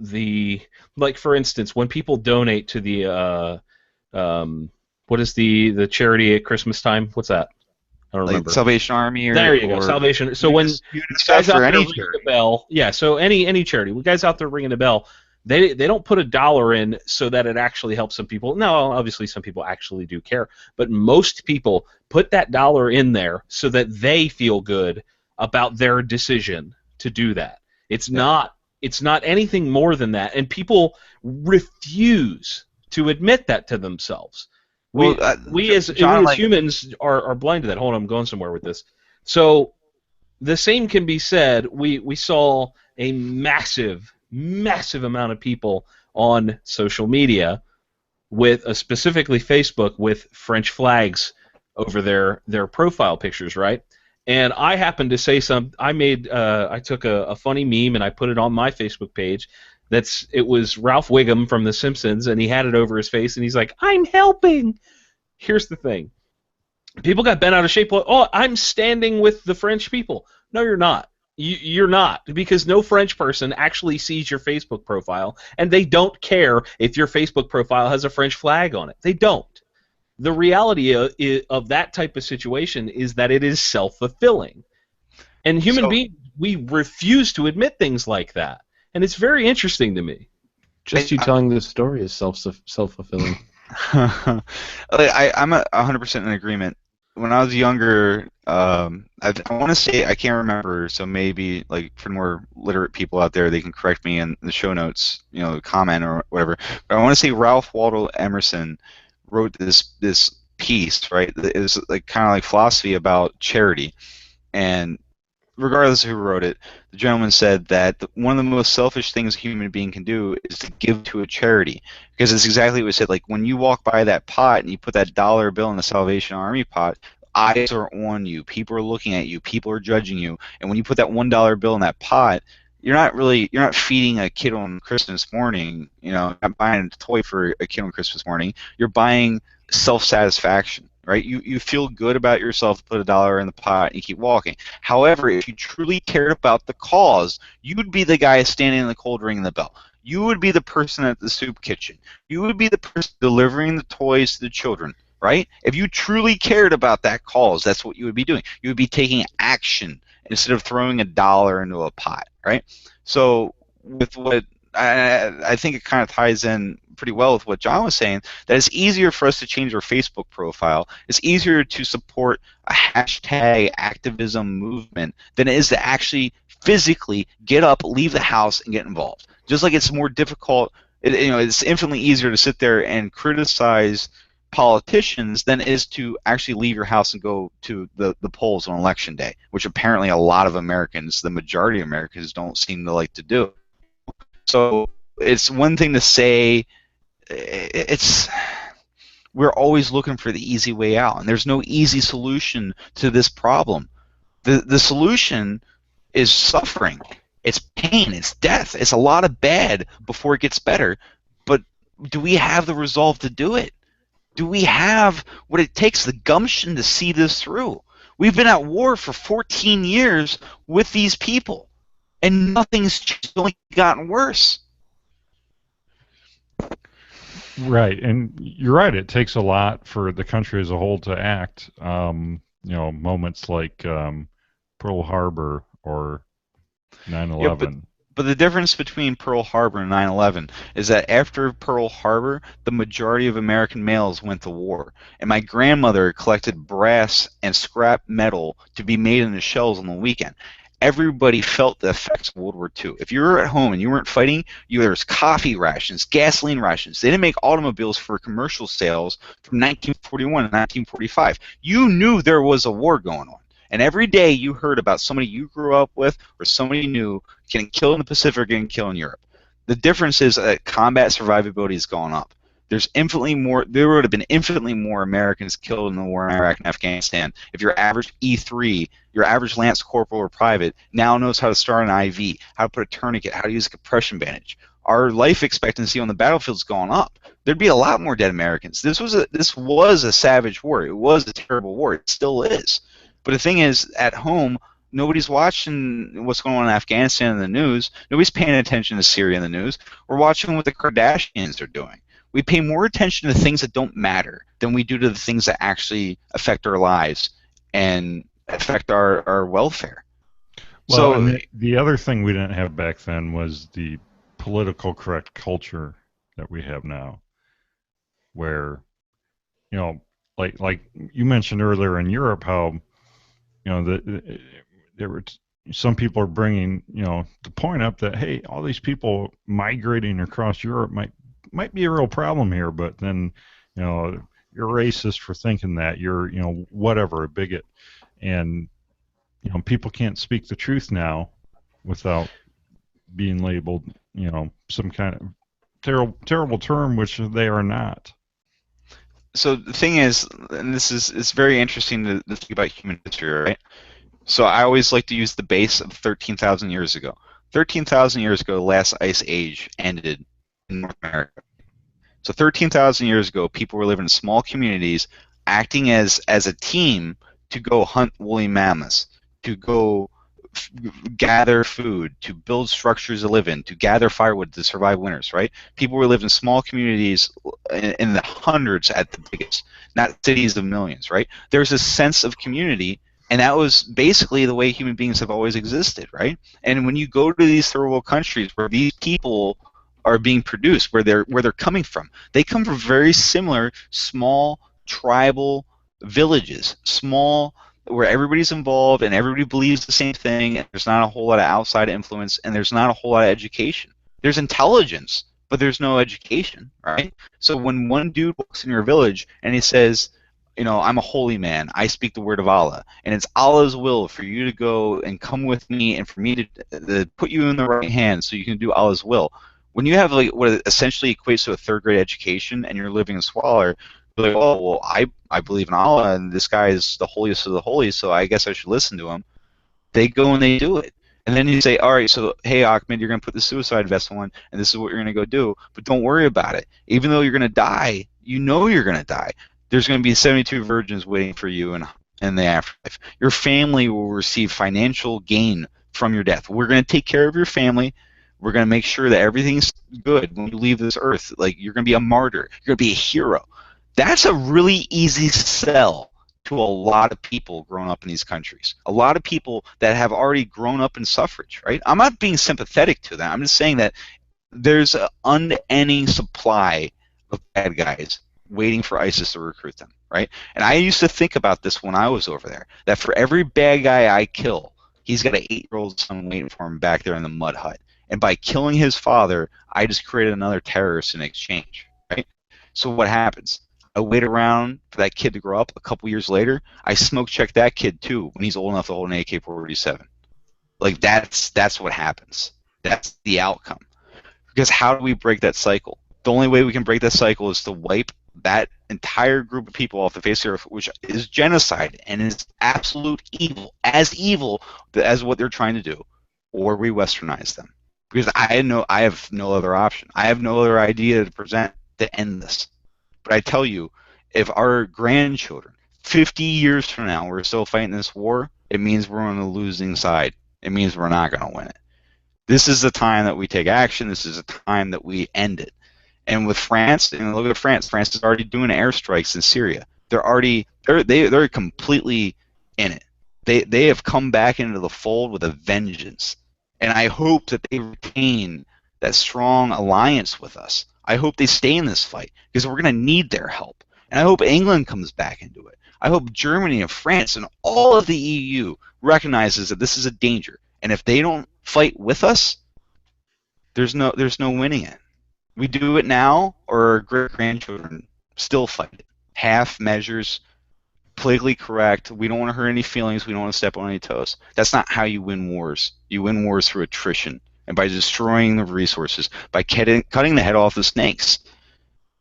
S2: like, for instance, when people donate to the what is the charity at Christmas time? What's that? I don't remember.
S4: Salvation Army or
S2: there you go, Salvation. So when guys out there ringing the bell, so any charity, when guys out there ringing the bell, they don't put $1 in so that it actually helps some people. No, obviously some people actually do care, but most people put that $1 in there so that they feel good about their decision to do that. It's not anything more than that, and people refuse to admit that to themselves. We as humans are blind to that. Hold on, I'm going somewhere with this. So the same can be said. We saw a massive amount of people on social media with specifically Facebook with French flags over their profile pictures, right? And I happened to say I took a funny meme and I put it on my Facebook page. It was Ralph Wiggum from The Simpsons, and he had it over his face, and he's like, "I'm helping." Here's the thing: people got bent out of shape. Oh, I'm standing with the French people. No, you're not. You're not, because no French person actually sees your Facebook profile, and they don't care if your Facebook profile has a French flag on it. They don't. The reality of that type of situation is that it is self-fulfilling. And human beings, we refuse to admit things like that. And it's very interesting to me.
S5: Just you telling this story is self-fulfilling.
S4: I'm 100% in agreement. When I was younger, I want to say, I can't remember, so maybe like for more literate people out there, they can correct me in the show notes, comment or whatever. But I want to say Ralph Waldo Emerson wrote this piece, right? It was like kind of like philosophy about charity, and regardless of who wrote it, the gentleman said that one of the most selfish things a human being can do is to give to a charity, because it's exactly what he said. Like when you walk by that pot and you put that dollar bill in the Salvation Army pot, eyes are on you, people are looking at you, people are judging you, and when you put that $1 bill in that pot, you're not feeding a kid on Christmas morning, not buying a toy for a kid on Christmas morning. You're buying self-satisfaction, right? You feel good about yourself, put $1 in the pot, and you keep walking. However, if you truly cared about the cause, you would be the guy standing in the cold ringing the bell. You would be the person at the soup kitchen. You would be the person delivering the toys to the children, right? If you truly cared about that cause, that's what you would be doing. You would be taking action instead of throwing $1 into a pot, right? So with what I think it kind of ties in pretty well with what John was saying, that it's easier for us to change our Facebook profile. It's easier to support a hashtag activism movement than it is to actually physically get up, leave the house, and get involved. Just like it's more difficult, it's infinitely easier to sit there and criticize politicians than it is to actually leave your house and go to the polls on election day, which apparently a lot of Americans, the majority of Americans, don't seem to like to do. So it's one thing to say we're always looking for the easy way out, and there's no easy solution to this problem. The solution is suffering. It's pain. It's death. It's a lot of bad before it gets better. But do we have the resolve to do it? Do we have what it takes, the gumption to see this through? We've been at war for 14 years with these people, and nothing's just only gotten worse.
S1: Right, and you're right. It takes a lot for the country as a whole to act. Moments like Pearl Harbor or 9/11.
S4: Yeah, but the difference between Pearl Harbor and 9/11 is that after Pearl Harbor, the majority of American males went to war. And my grandmother collected brass and scrap metal to be made into shells on the weekend. Everybody felt the effects of World War II. If you were at home and you weren't fighting, there was coffee rations, gasoline rations. They didn't make automobiles for commercial sales from 1941 to 1945. You knew there was a war going on. And every day you heard about somebody you grew up with or somebody you knew getting killed in the Pacific or getting killed in Europe. The difference is that combat survivability has gone up. There would have been infinitely more Americans killed in the war in Iraq and Afghanistan if your average E3, your average lance corporal or private, now knows how to start an IV, how to put a tourniquet, how to use a compression bandage. Our life expectancy on the battlefield's gone up. There'd be a lot more dead Americans. This was a savage war. It was a terrible war. It still is. But the thing is, at home, nobody's watching what's going on in Afghanistan in the news. Nobody's paying attention to Syria in the news. We're watching what the Kardashians are doing. We pay more attention to things that don't matter than we do to the things that actually affect our lives and affect our welfare.
S1: Well, and the other thing we didn't have back then was the political correct culture that we have now, where, like you mentioned earlier in Europe, how, there were some people are bringing, the point up that, hey, all these people migrating across Europe might be a real problem here, but then, you're racist for thinking that, you're, whatever, a bigot, and, people can't speak the truth now without being labeled, some kind of terrible term, which they are not.
S4: So the thing is, and it's very interesting to think about human history, right? So I always like to use the base of 13,000 years ago. 13,000 years ago, the last ice age ended in North America. So 13,000 years ago, people were living in small communities, acting as a team to go hunt woolly mammoths, to go gather food, to build structures to live in, to gather firewood to survive winters, right? People were living in small communities in the hundreds at the biggest, not cities of millions, right? There's a sense of community, and that was basically the way human beings have always existed, right? And when you go to these third world countries where these people are being produced, where they're coming from, they come from very similar small tribal villages, small, where everybody's involved and everybody believes the same thing, and there's not a whole lot of outside influence, and there's not a whole lot of education. There's intelligence, but there's no education, right? So when one dude walks in your village and he says, I'm a holy man, I speak the word of Allah, and it's Allah's will for you to go and come with me and for me to put you in the right hand so you can do Allah's will. When you have like what essentially equates to a third grade education and you're living in squalor, you're like, oh, well, I believe in Allah, and this guy is the holiest of the holy, so I guess I should listen to him. They go and they do it. And then you say, all right, so, hey, Ahmed, you're going to put the suicide vest on, and this is what you're going to go do, but don't worry about it. Even though you're going to die, you know you're going to die. There's going to be 72 virgins waiting for you in the afterlife. Your family will receive financial gain from your death. We're going to take care of your family. We're going to make sure that everything's good when you leave this earth. Like, you're going to be a martyr. You're going to be a hero. That's a really easy sell to a lot of people growing up in these countries. A lot of people that have already grown up in suffrage, right? I'm not being sympathetic to them. I'm just saying that there's an unending supply of bad guys waiting for ISIS to recruit them, right? And I used to think about this when I was over there, that for every bad guy I kill, he's got an 8-year-old son waiting for him back there in the mud hut. And by killing his father, I just created another terrorist in exchange, right? So what happens? I wait around for that kid to grow up. A couple years later, I smoke check that kid too when he's old enough to hold an AK-47. Like that's what happens. That's the outcome. Because how do we break that cycle? The only way we can break that cycle is to wipe that entire group of people off the face of the earth, which is genocide and is absolute evil as what they're trying to do, or we westernize them. Because I have no other option. I have no other idea to present to end this. But I tell you, if our grandchildren, 50 years from now, we're still fighting this war, it means we're on the losing side. It means we're not going to win it. This is the time that we take action. This is the time that we end it. And with France, and look at France. France is already doing airstrikes in Syria. They're completely in it. They have come back into the fold with a vengeance. And I hope that they retain that strong alliance with us. I hope they stay in this fight because we're going to need their help. And I hope England comes back into it. I hope Germany and France and all of the EU recognizes that this is a danger. And if they don't fight with us, there's no winning it. We do it now, or our great-grandchildren still fight it. Half measures, politically correct. We don't want to hurt any feelings. We don't want to step on any toes. That's not how you win wars. You win wars through attrition and by destroying the resources, by cutting the head off the snakes.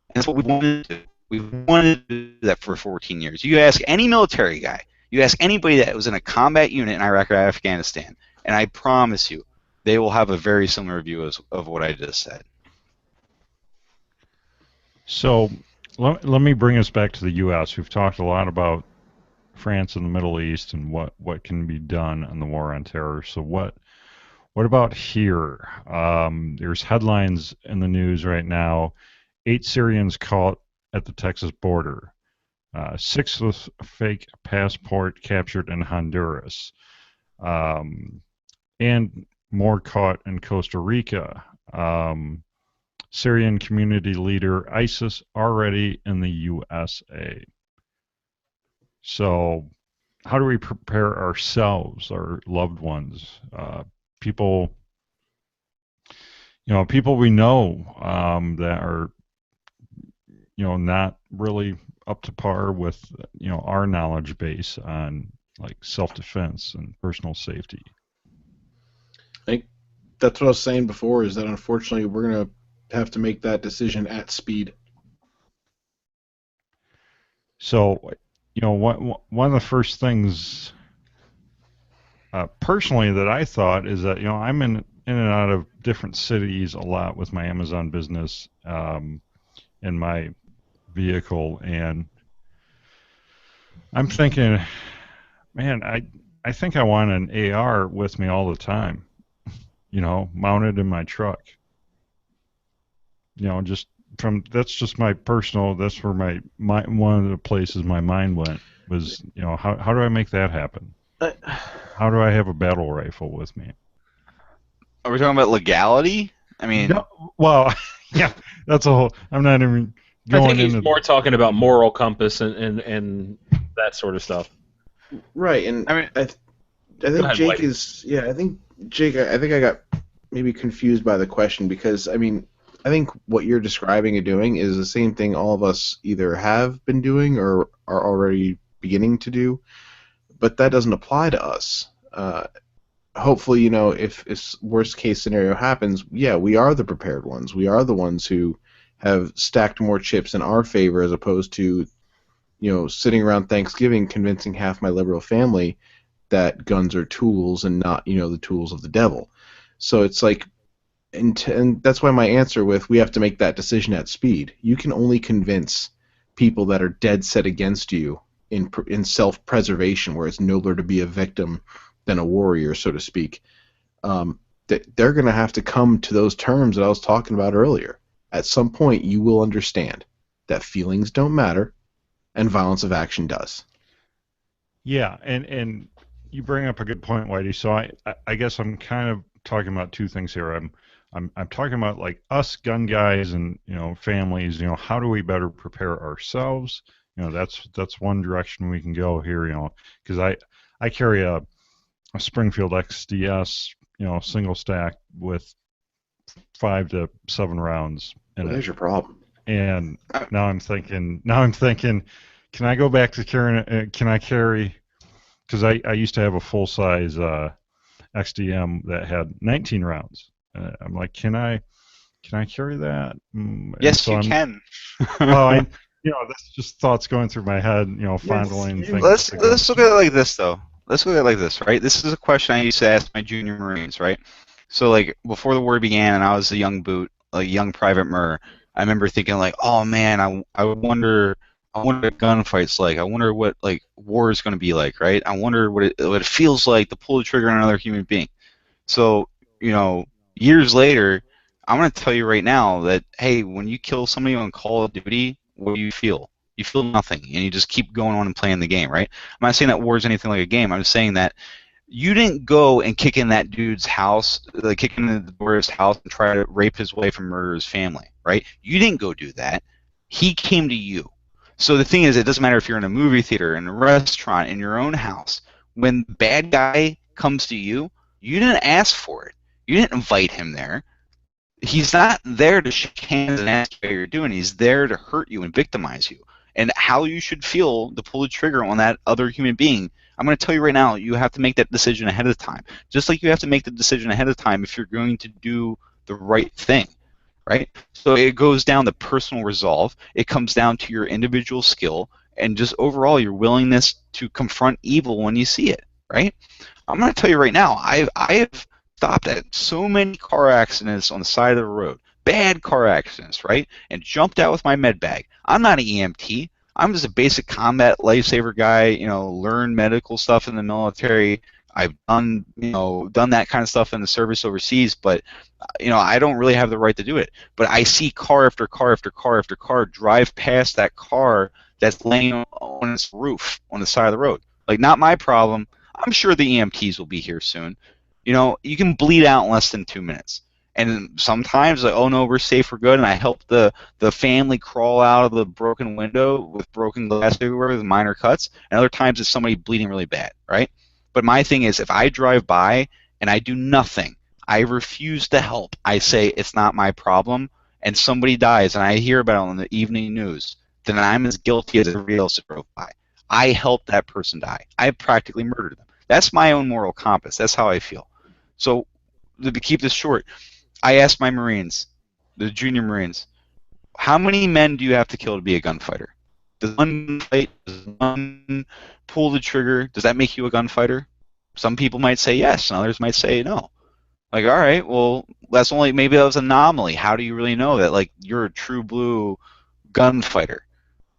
S4: And that's what we wanted to do. We wanted to do that for 14 years. You ask any military guy, you ask anybody that was in a combat unit in Iraq or Afghanistan, and I promise you, they will have a very similar view of what I just said.
S1: So let me bring us back to the U.S. We've talked a lot about France and the Middle East and what can be done on the war on terror. So what about here? There's headlines in the news right now. 8 Syrians caught at the Texas border. 6 with fake passport captured in Honduras. And more caught in Costa Rica. Syrian community leader ISIS already in the USA. So how do we prepare ourselves, our loved ones, people we know that are not really up to par with our knowledge base on like self-defense and personal safety?
S5: I think that's what I was saying before, is that unfortunately we're going to have to make that decision at speed.
S1: So, one of the first things personally that I thought is that I'm in and out of different cities a lot with my Amazon business in my vehicle, and I'm thinking, man, I think I want an AR with me all the time, mounted in my truck. Just that's just my personal. That's where my one of the places my mind went was, how do I make that happen? How do I have a battle rifle with me?
S4: Are we talking about legality? I mean,
S1: No, well, yeah, that's a whole. I'm not even going
S2: I think he's
S1: into.
S2: more talking about moral compass and that sort of stuff.
S5: Right, and
S4: I mean,
S5: I think
S2: ahead,
S5: Jake
S2: Whitey.
S5: is. Yeah, I think Jake. I think I got maybe confused by the question because I mean, I think what you're describing and doing is the same thing all of us either have been doing or are already beginning to do, but that doesn't apply to us. Hopefully, if worst case scenario happens, yeah, we are the prepared ones. We are the ones who have stacked more chips in our favor as opposed to, sitting around Thanksgiving convincing half my liberal family that guns are tools and not, the tools of the devil. So it's like, and that's why my answer with we have to make that decision at speed. You can only convince people that are dead set against you in self-preservation, where it's nobler to be a victim than a warrior, so to speak. That they're going to have to come to those terms that I was talking about earlier. At some point, you will understand that feelings don't matter, and violence of action does.
S1: Yeah, and you bring up a good point, Whitey. So I guess I'm kind of talking about two things here. I'm talking about like us gun guys and families. How do we better prepare ourselves? That's one direction we can go here. Because I carry a Springfield XDS, single stack with 5 to 7 rounds in
S5: Well,
S1: it.
S5: there's your problem.
S1: And now I'm thinking, can I go back to carrying? Can I carry? Because I used to have a full size XDM that had 19 rounds. I'm like, can I carry that?
S4: yes, you can.
S1: Well, that's just thoughts going through my head, fondling things.
S4: Let's look at it like this, though. Let's look at it like this, right? This is a question I used to ask my junior Marines, right? So, like, before the war began and I was a young boot, like young Private Murr, I remember thinking, like, oh, man, I wonder what a gunfight's like. I wonder what, like, war is going to be like, right? I wonder what it feels like to pull the trigger on another human being. So, years later, I'm going to tell you right now that, hey, when you kill somebody on Call of Duty, what do you feel? You feel nothing, and you just keep going on and playing the game, right? I'm not saying that war is anything like a game. I'm just saying that you didn't go and kick in that dude's house, like kick in the door of his house and try to rape his wife and murder his family, right? You didn't go do that. He came to you. So the thing is, it doesn't matter if you're in a movie theater, in a restaurant, in your own house. When the bad guy comes to you, you didn't ask for it. You didn't invite him there. He's not there to shake hands and ask you how you're doing. He's there to hurt you and victimize you. And how you should feel to pull the trigger on that other human being, I'm going to tell you right now, you have to make that decision ahead of time. Just like you have to make the decision ahead of time if you're going to do the right thing, right? So it goes down to personal resolve. It comes down to your individual skill and just overall your willingness to confront evil when you see it, right? I'm going to tell you right now, I have stopped at so many car accidents on the side of the road, bad car accidents, right? And jumped out with my med bag. I'm not an EMT. I'm just a basic combat lifesaver guy, learn medical stuff in the military. I've done that kind of stuff in the service overseas, but, I don't really have the right to do it. But I see car after car after car after car drive past that car that's laying on its roof on the side of the road. Like, not my problem. I'm sure the EMTs will be here soon. You can bleed out in less than 2 minutes. And sometimes, like, oh no, we're safe, we're good, and I help the family crawl out of the broken window with broken glass everywhere with minor cuts. And other times it's somebody bleeding really bad, right? But my thing is, if I drive by and I do nothing, I refuse to help. I say it's not my problem, and somebody dies, and I hear about it on the evening news, then I'm as guilty as everybody else that drove by. I helped that person die. I practically murdered them. That's my own moral compass. That's how I feel. So to keep this short, I asked my Marines, the junior Marines, how many men do you have to kill to be a gunfighter? Does one fight, does one pull the trigger, does that make you a gunfighter? Some people might say yes, and others might say no. Like, all right, well, maybe that was an anomaly. How do you really know that, like, you're a true blue gunfighter?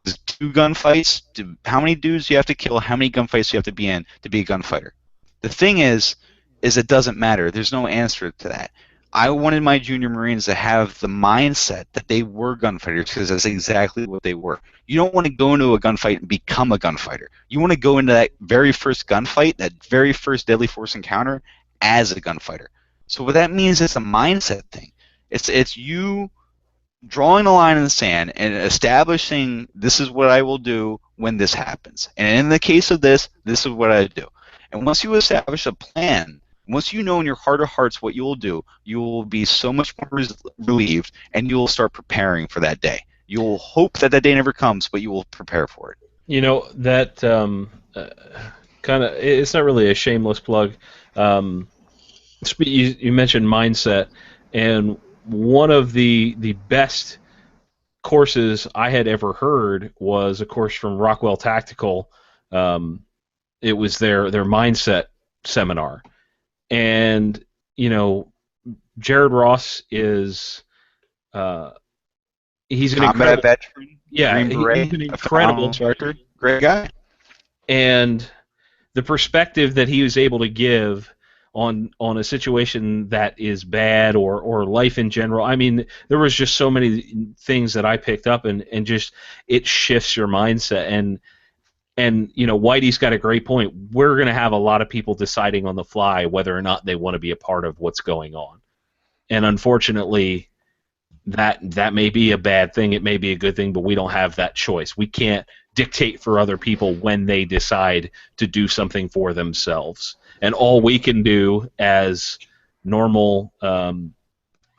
S4: There's 2 gunfights. How many dudes do you have to kill? How many gunfights do you have to be in to be a gunfighter? The thing is it doesn't matter. There's no answer to that. I wanted my junior Marines to have the mindset that they were gunfighters because that's exactly what they were. You don't want to go into a gunfight and become a gunfighter. You want to go into that very first gunfight, that very first deadly force encounter, as a gunfighter. So what that means is a mindset thing. It's you drawing a line in the sand and establishing this is what I will do when this happens. And in the case of this is what I do. And once you establish a plan, once you know in your heart of hearts what you will do, you will be so much more relieved, and you will start preparing for that day. You will hope that day never comes, but you will prepare for it.
S2: You know, that kind of, it's not really a shameless plug. You mentioned mindset, and one of the best courses I had ever heard was a course from Rockwell Tactical. It was their mindset seminar. And, you know, Jared Ross is he's an
S4: combat
S2: incredible
S4: veteran.
S2: Yeah,
S4: Green Beret,
S2: he's an incredible
S4: instructor. Great guy.
S2: And the perspective that he was able to give on a situation that is bad or life in general. I mean, there was just so many things that I picked up, and just it shifts your mindset. And you know, Whitey's got a great point. We're going to have a lot of people deciding on the fly whether or not they want to be a part of what's going on. And unfortunately, that may be a bad thing, it may be a good thing, but we don't have that choice. We can't dictate for other people when they decide to do something for themselves. And all we can do as normal,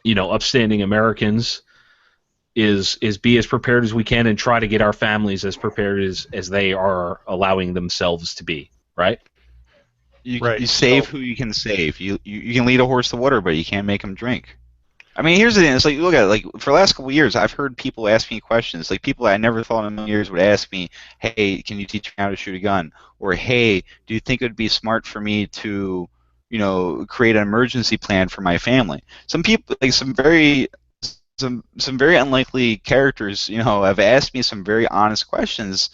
S2: upstanding Americans is be as prepared as we can and try to get our families as prepared as they are allowing themselves to be, right?
S4: You save who you can save. You can lead a horse to water, but you can't make him drink. I mean, here's the thing. It's like, look at it. Like, for the last couple of years, I've heard people ask me questions. Like, people I never thought in a million years would ask me, hey, can you teach me how to shoot a gun? Or, hey, do you think it would be smart for me to, create an emergency plan for my family? Some people, like some very unlikely characters, have asked me some very honest questions,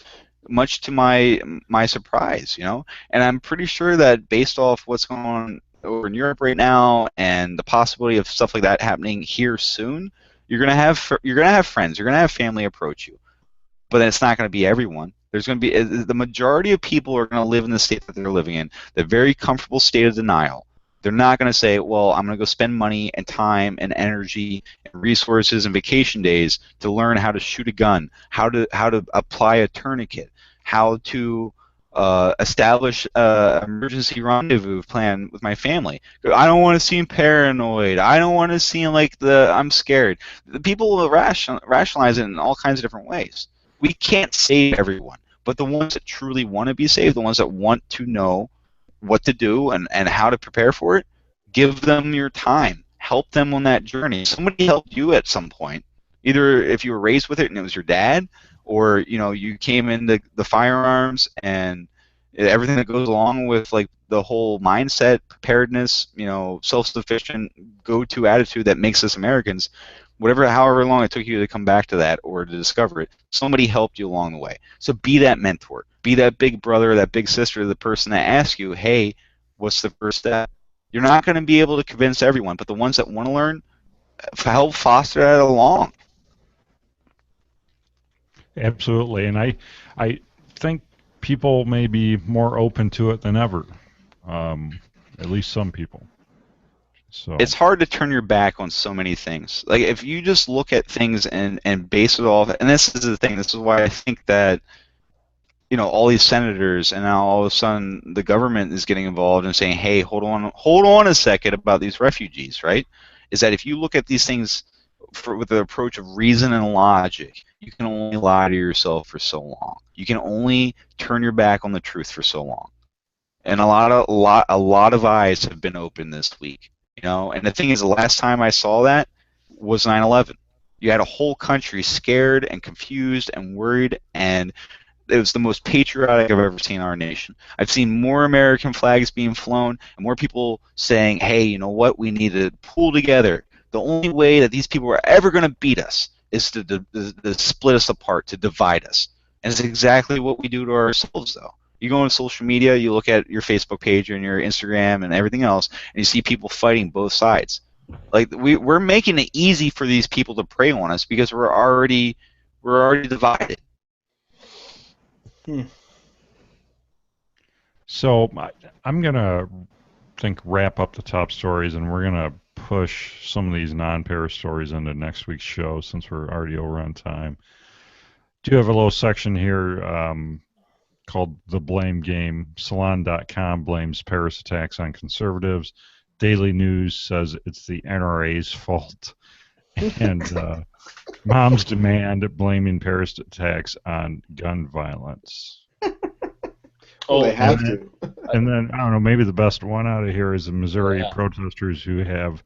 S4: much to my surprise, And I'm pretty sure that based off what's going on over in Europe right now and the possibility of stuff like that happening here soon, you're gonna have friends, you're gonna have family approach you, but it's not gonna be everyone. There's gonna be the majority of people are gonna live in the state that they're living in, the very comfortable state of denial. They're not gonna say, well, I'm gonna go spend money and time and energy and resources and vacation days to learn how to shoot a gun, how to apply a tourniquet, how to establish an emergency rendezvous plan with my family. I don't want to seem paranoid. I don't want to seem like I'm scared. The people will rationalize it in all kinds of different ways. We can't save everyone, but the ones that truly want to be saved, the ones that want to know what to do and how to prepare for it, give them your time. Help them on that journey. Somebody helped you at some point. Either if you were raised with it and it was your dad, or you came into the firearms and everything that goes along with like the whole mindset, preparedness, self-sufficient go-to attitude that makes us Americans. However long it took you to come back to that or to discover it, somebody helped you along the way. So be that mentor, be that big brother, that big sister, the person that asks you, hey, what's the first step? You're not going to be able to convince everyone, but the ones that want to learn, help foster that along.
S1: Absolutely, and I think people may be more open to it than ever. At least some people. So
S4: it's hard to turn your back on so many things. Like if you just look at things and base it off, and this is the thing. This is why I think that all these senators and now all of a sudden the government is getting involved and saying, hey, hold on a second about these refugees, right? Is that if you look at these things with the approach of reason and logic, you can only lie to yourself for so long. You can only turn your back on the truth for so long. And a lot of eyes have been opened this week, And the thing is, the last time I saw that was 9/11. You had a whole country scared and confused and worried, and it was the most patriotic I've ever seen in our nation. I've seen more American flags being flown and more people saying, hey, you know what, we need to pull together. The only way that these people are ever going to beat us is to split us apart, to divide us. And it's exactly what we do to ourselves, though. You go on social media, you look at your Facebook page and your Instagram and everything else, and you see people fighting both sides. Like we're making it easy for these people to prey on us because we're already divided.
S1: So I'm gonna wrap up the top stories, and we're gonna push some of these non-Paris stories into next week's show since we're already over on time. Do have a little section here called The Blame Game. Salon.com blames Paris attacks on conservatives. Daily News says it's the NRA's fault. And moms demand blaming Paris attacks on gun violence.
S5: Well, they have to.
S1: And then, I don't know, maybe the best one out of here is the Missouri protesters who have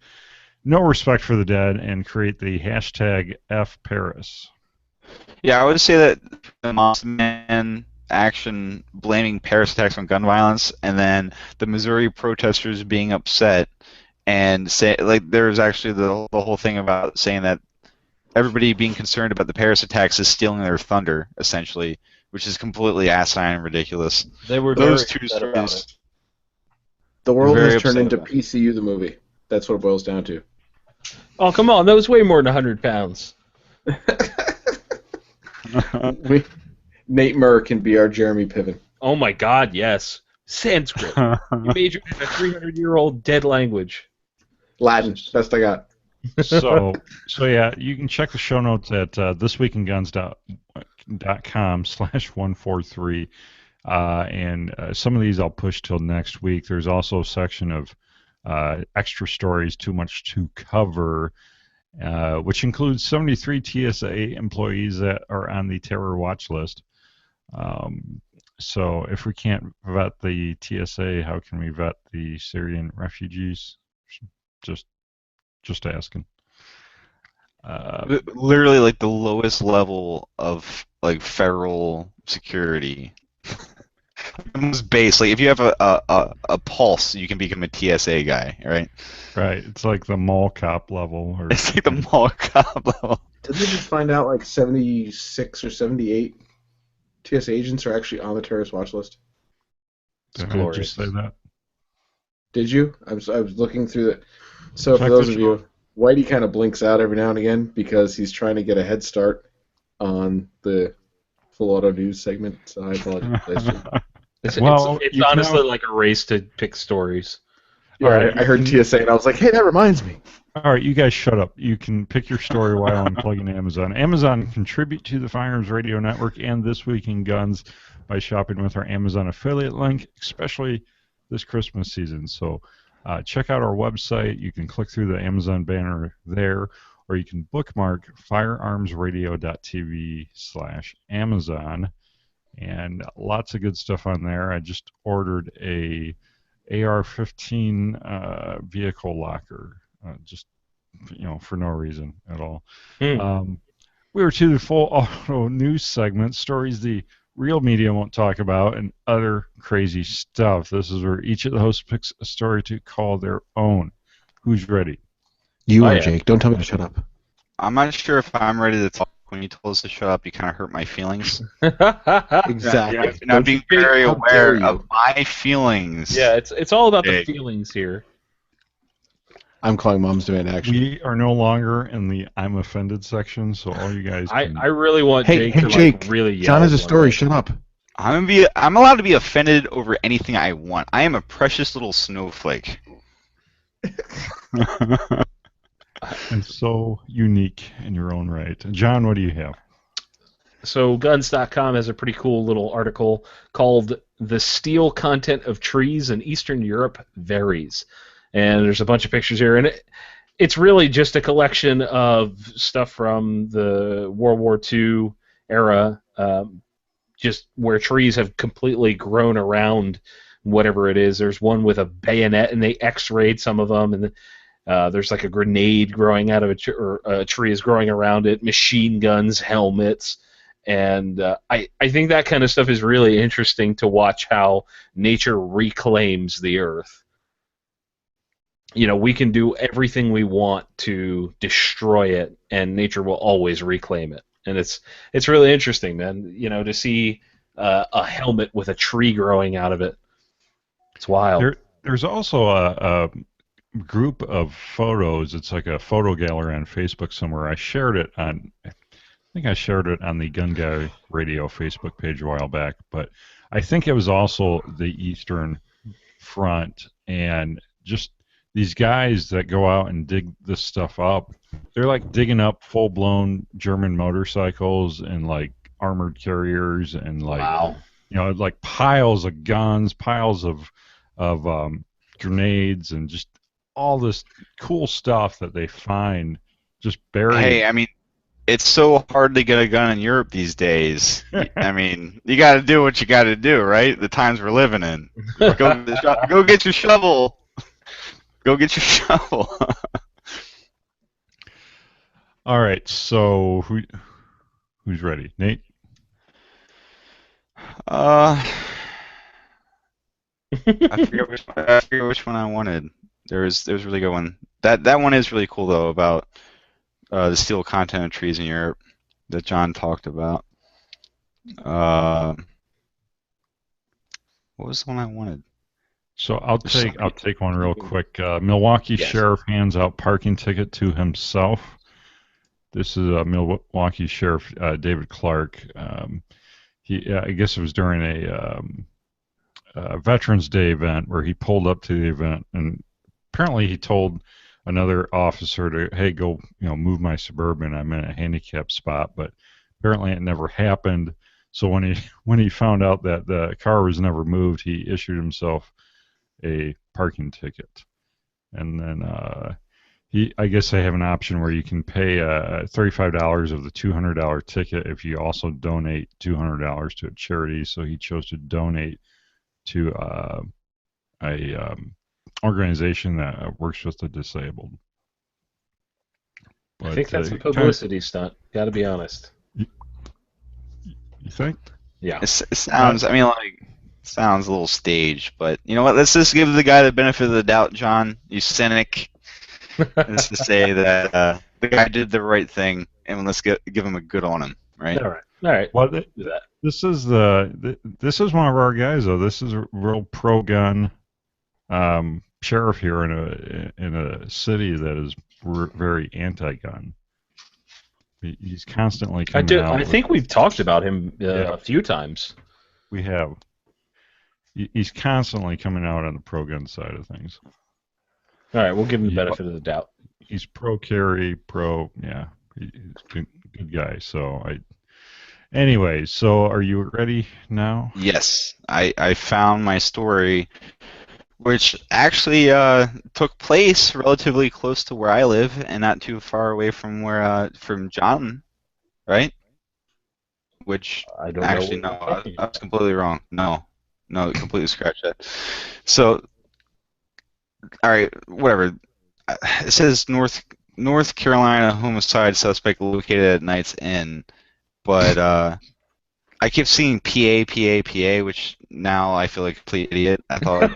S1: no respect for the dead and create the hashtag #FParis.
S4: Yeah, I would say that the moms demand action blaming Paris attacks on gun violence, and then the Missouri protesters being upset and say, like, there's actually the whole thing about saying that everybody being concerned about the Paris attacks is stealing their thunder, essentially, which is completely asinine and ridiculous.
S2: They were
S4: Those
S2: very
S4: two
S2: upset about
S4: stories.
S2: it.
S5: The world
S4: Very
S5: has turned
S4: upset
S5: into
S4: about it.
S5: PCU, the movie. That's what it boils down to.
S2: Oh, come on. That was way more than 100 pounds.
S5: Nate Murr can be our Jeremy Piven.
S2: Oh, my God, yes. Sanskrit. You majored in a 300-year-old dead language.
S5: Latin, best I got.
S1: So yeah, you can check the show notes at thisweekinguns.com/143. And some of these I'll push till next week. There's also a section of extra stories, too much to cover, which includes 73 TSA employees that are on the terror watch list. So if we can't vet the TSA, how can we vet the Syrian refugees? Just asking.
S4: Literally, like, the lowest level of, like, federal security. The most base. Like, if you have a pulse, you can become a TSA guy, right?
S1: Right. It's like the mall cop level. Or
S4: It's like the mall cop level.
S5: Did they just find out like 76 or 78 TSA agents are actually on the terrorist watch list?
S1: Did I
S2: glorious.
S1: just say that?
S5: Did you? I was looking through it. So
S1: Check
S5: for those
S1: the
S5: of you, Whitey kind of blinks out every now and again because he's trying to get a head start on the Full Auto News segment. So I apologize.
S2: It's
S1: you
S2: honestly
S1: can-
S2: like a race to pick stories.
S5: Yeah,
S1: All right.
S5: I heard TSA and I was like, hey, that reminds me.
S1: All right, you guys shut up. You can pick your story while I'm plugging Amazon. Amazon contribute to the Firearms Radio Network and This Week in Guns by shopping with our Amazon affiliate link, especially this Christmas season. So check out our website. You can click through the Amazon banner there, or you can bookmark firearmsradio.tv/Amazon. And lots of good stuff on there. I just ordered a AR-15 vehicle locker, just for no reason at all. We were to the Full Auto News segment, stories the real media won't talk about, and other crazy stuff. This is where each of the hosts picks a story to call their own. Who's ready?
S3: You are,
S2: yeah.
S3: Jake. Don't tell me to shut up.
S4: I'm not sure if I'm ready to talk. When you told us to shut up, you kind of hurt my feelings.
S5: Exactly.
S4: And I'm being very
S5: How
S4: aware
S5: dare you.
S4: of my feelings.
S2: Yeah, it's all about the
S4: Jake.
S2: feelings here.
S5: I'm calling Mom's Demand Action.
S1: We are no longer in the I'm offended section, so all you guys can...
S2: I really want
S3: Hey,
S2: Jake to
S3: Jake.
S2: really yell.
S3: John has a
S2: one
S3: story.
S2: day.
S3: Shut up.
S4: I'm allowed to be offended over anything I want. I am a precious little snowflake.
S1: and so unique in your own right. John, what do you have?
S2: So Guns.com has a pretty cool little article called "The Steel Content of Trees in Eastern Europe Varies," and there's a bunch of pictures here, and it's really just a collection of stuff from the World War II era, just where trees have completely grown around whatever it is. There's one with a bayonet, and they X-rayed some of them, and There's like a grenade growing out of or a tree is growing around it, machine guns, helmets. And I think that kind of stuff is really interesting to watch how nature reclaims the earth. We can do everything we want to destroy it, and nature will always reclaim it. And it's really interesting, man. To see a helmet with a tree growing out of it. It's wild.
S1: There's also a group of photos. It's like a photo gallery on Facebook somewhere. I think I shared it on the Gun Guy Radio Facebook page a while back, but I think it was also the Eastern Front, and just these guys that go out and dig this stuff up. They're like digging up full-blown German motorcycles and like armored carriers and like
S2: Wow.
S1: Like piles of guns, piles of grenades, and just all this cool stuff that they find just buried.
S4: Hey, I mean, it's so hard to get a gun in Europe these days. I mean, you got to do what you got to do, right? The times we're living in. Go get your shovel. Go get your shovel.
S1: All right, so who's ready? Nate?
S4: I forget which one I wanted. There's a really good one. That one is really cool though, about the steel content of trees in Europe that John talked about. What was the one I wanted?
S1: So I'll take one real quick. Milwaukee sheriff hands out parking ticket to himself. This is Milwaukee Sheriff David Clark. I guess it was during a Veterans Day event where he pulled up to the event, and apparently he told another officer to, hey, go, move my Suburban. I'm in a handicapped spot, but apparently it never happened. So when he found out that the car was never moved, he issued himself a parking ticket, and then I guess they have an option where you can pay $35 of the $200 ticket if you also donate $200 to a charity. So he chose to donate to a organization that works with the disabled. But,
S2: I think that's a publicity stunt. Got to be honest.
S1: You think?
S2: Yeah.
S4: It sounds. I mean, like. Sounds a little staged, but you know what? Let's just give the guy the benefit of the doubt, John. You cynic. Let's just say that the guy did the right thing, and let's give him a good on him, right?
S2: All right.
S1: Well, this is one of our guys, though. This is a real pro-gun sheriff here in a city that is very anti-gun. He's constantly coming out.
S2: I think we've talked about him a few times.
S1: We have. He's constantly coming out on the pro-gun side of things.
S2: All right, we'll give him the benefit of the doubt.
S1: He's pro-carry, he's a good guy. So anyway, so are you ready now?
S4: Yes, I found my story, which actually took place relatively close to where I live and not too far away from from John, right? Which
S2: I don't
S4: actually
S2: know.
S4: I was completely wrong. No, completely scratch that. So, all right, whatever. It says North Carolina homicide suspect located at Knight's Inn, but I kept seeing PA, which now I feel like a complete idiot. I thought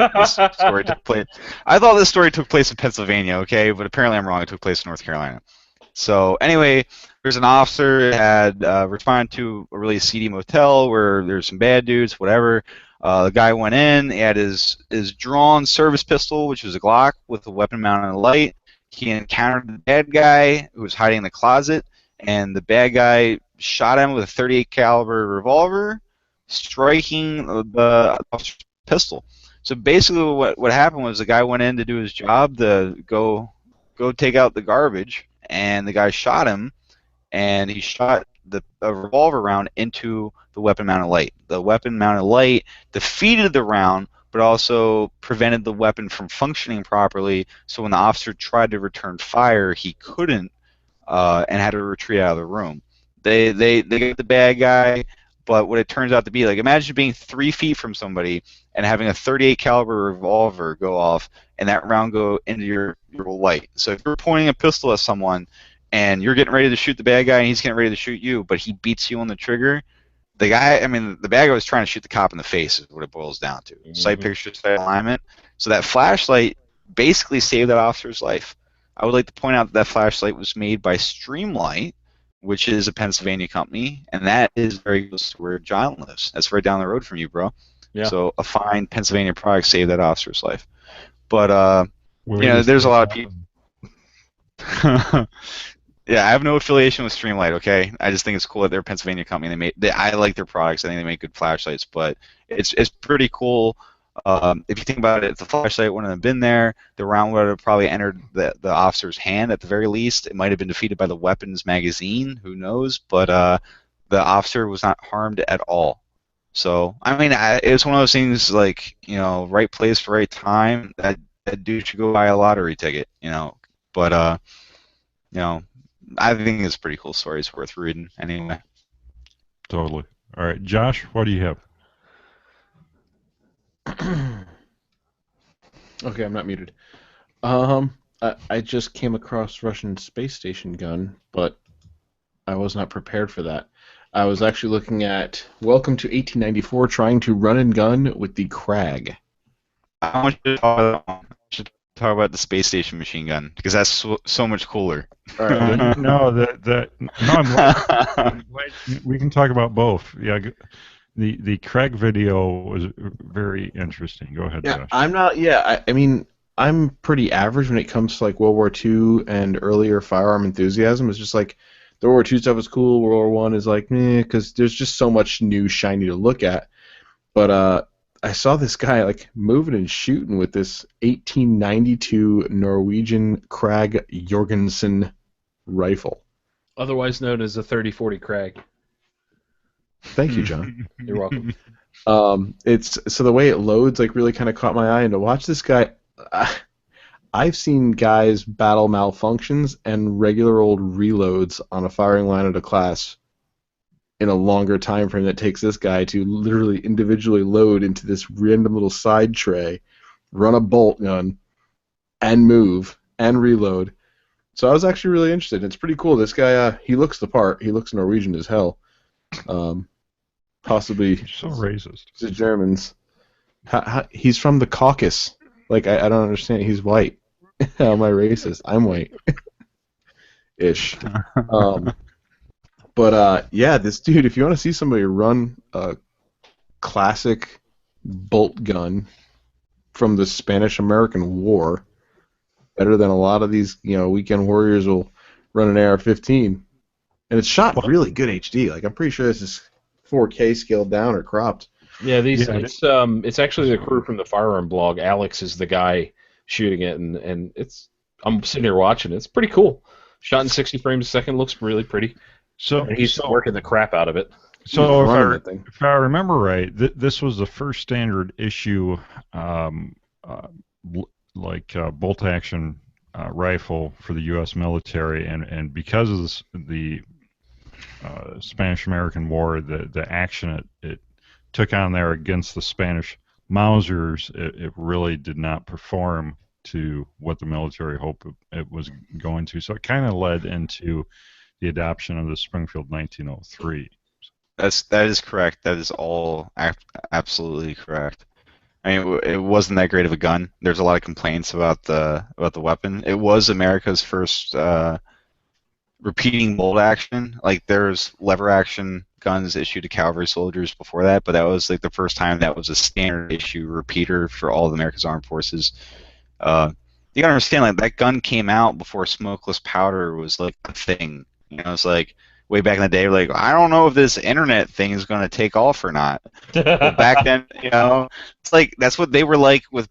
S4: this story took place in Pennsylvania, okay, but apparently I'm wrong. It took place in North Carolina. So anyway, there's an officer that had responded to a really seedy motel where there's some bad dudes, whatever. The guy went in. He had his drawn service pistol, which was a Glock with a weapon mounted on a light. He encountered the bad guy who was hiding in the closet, and the bad guy shot him with a .38 caliber revolver, striking the officer's pistol. So basically, what happened was the guy went in to do his job, to go take out the garbage, and the guy shot him, and he shot a revolver round into the weapon-mounted light. The weapon-mounted light defeated the round, but also prevented the weapon from functioning properly. So when the officer tried to return fire, he couldn't, and had to retreat out of the room. They got the bad guy, But what it turns out to be, like, imagine being 3 feet from somebody and having a 38 caliber revolver go off and that round go into your light. So if you're pointing a pistol at someone and you're getting ready to shoot the bad guy and he's getting ready to shoot you, but he beats you on the trigger, the bad guy was trying to shoot the cop in the face is what it boils down to.
S2: Mm-hmm.
S4: Sight picture, sight alignment. So that flashlight basically saved that officer's life. I would like to point out that flashlight was made by Streamlight, which is a Pennsylvania company, and that is very close to where John lives. That's right down the road from you, bro.
S2: Yeah.
S4: So a fine Pennsylvania product saved that officer's life. But there's a lot of people. Yeah, I have no affiliation with Streamlight. Okay, I just think it's cool that they're a Pennsylvania company. I like their products. I think they make good flashlights, but it's pretty cool. If you think about it, if the flashlight wouldn't have been there, the round would have probably entered the officer's hand at the very least. It might have been defeated by the weapons magazine, who knows? But the officer was not harmed at all. So, I mean, it's one of those things like, right place for right time. That dude should go buy a lottery ticket, But, I think it's a pretty cool story. It's worth reading anyway.
S1: Totally. All right, Josh, what do you have?
S5: Okay, I'm not muted. I just came across Russian space station gun, but I was not prepared for that. I was actually looking at Welcome to 1894, trying to run and gun with the Krag.
S4: I want you to talk about the space station machine gun because that's so much cooler.
S5: All right.
S1: We can talk about both. Yeah. The Craig video was very interesting. Go ahead,
S5: Yeah,
S1: Josh.
S5: I'm not. Yeah, I mean, I'm pretty average when it comes to like World War II and earlier firearm enthusiasm. It's just like the World War II stuff is cool. World War I is like meh, because there's just so much new shiny to look at. But I saw this guy like moving and shooting with this 1892 Norwegian Krag Jorgensen rifle.
S2: Otherwise known as a 30-40 Krag.
S5: Thank you, John.
S2: You're welcome.
S5: It's so the way it loads like really kind of caught my eye, and to watch this guy, I've seen guys battle malfunctions and regular old reloads on a firing line at a class in a longer time frame that takes this guy to literally individually load into this random little side tray, run a bolt gun, and move and reload. So I was actually really interested. It's pretty cool. This guy, he looks the part. He looks Norwegian as hell. Possibly
S1: So racist.
S5: the Germans. He's from the Caucasus. Like, I don't understand. He's white. How am I racist? I'm white. Ish. But yeah, this dude, if you want to see somebody run a classic bolt gun from the Spanish-American War, better than a lot of these, weekend warriors will run an AR-15. And it's shot really good HD. Like, I'm pretty sure this is 4K scaled down or cropped.
S2: Yeah, it's actually the crew from the Firearm blog. Alex is the guy shooting it, and I'm sitting here watching it. It's pretty cool. Shot in 60 frames a second, looks really pretty. And he's working the crap out of it.
S1: So if I remember right, this was the first standard issue bolt action rifle for the U.S. military, and because of the Spanish-American War, the action it took on there against the Spanish Mausers, it really did not perform to what the military hoped it was going to. So it kind of led into the adoption of the Springfield 1903.
S4: That is correct. That is all absolutely correct. I mean, it wasn't that great of a gun. There's a lot of complaints about the weapon. It was America's first repeating bolt action. Like, there's lever action guns issued to cavalry soldiers before that, but that was like the first time that was a standard issue repeater for all of America's armed forces. You gotta understand, like, that gun came out before smokeless powder was like a thing. It's like way back in the day, like, I don't know if this internet thing is going to take off or not. But back then, it's like that's what they were like with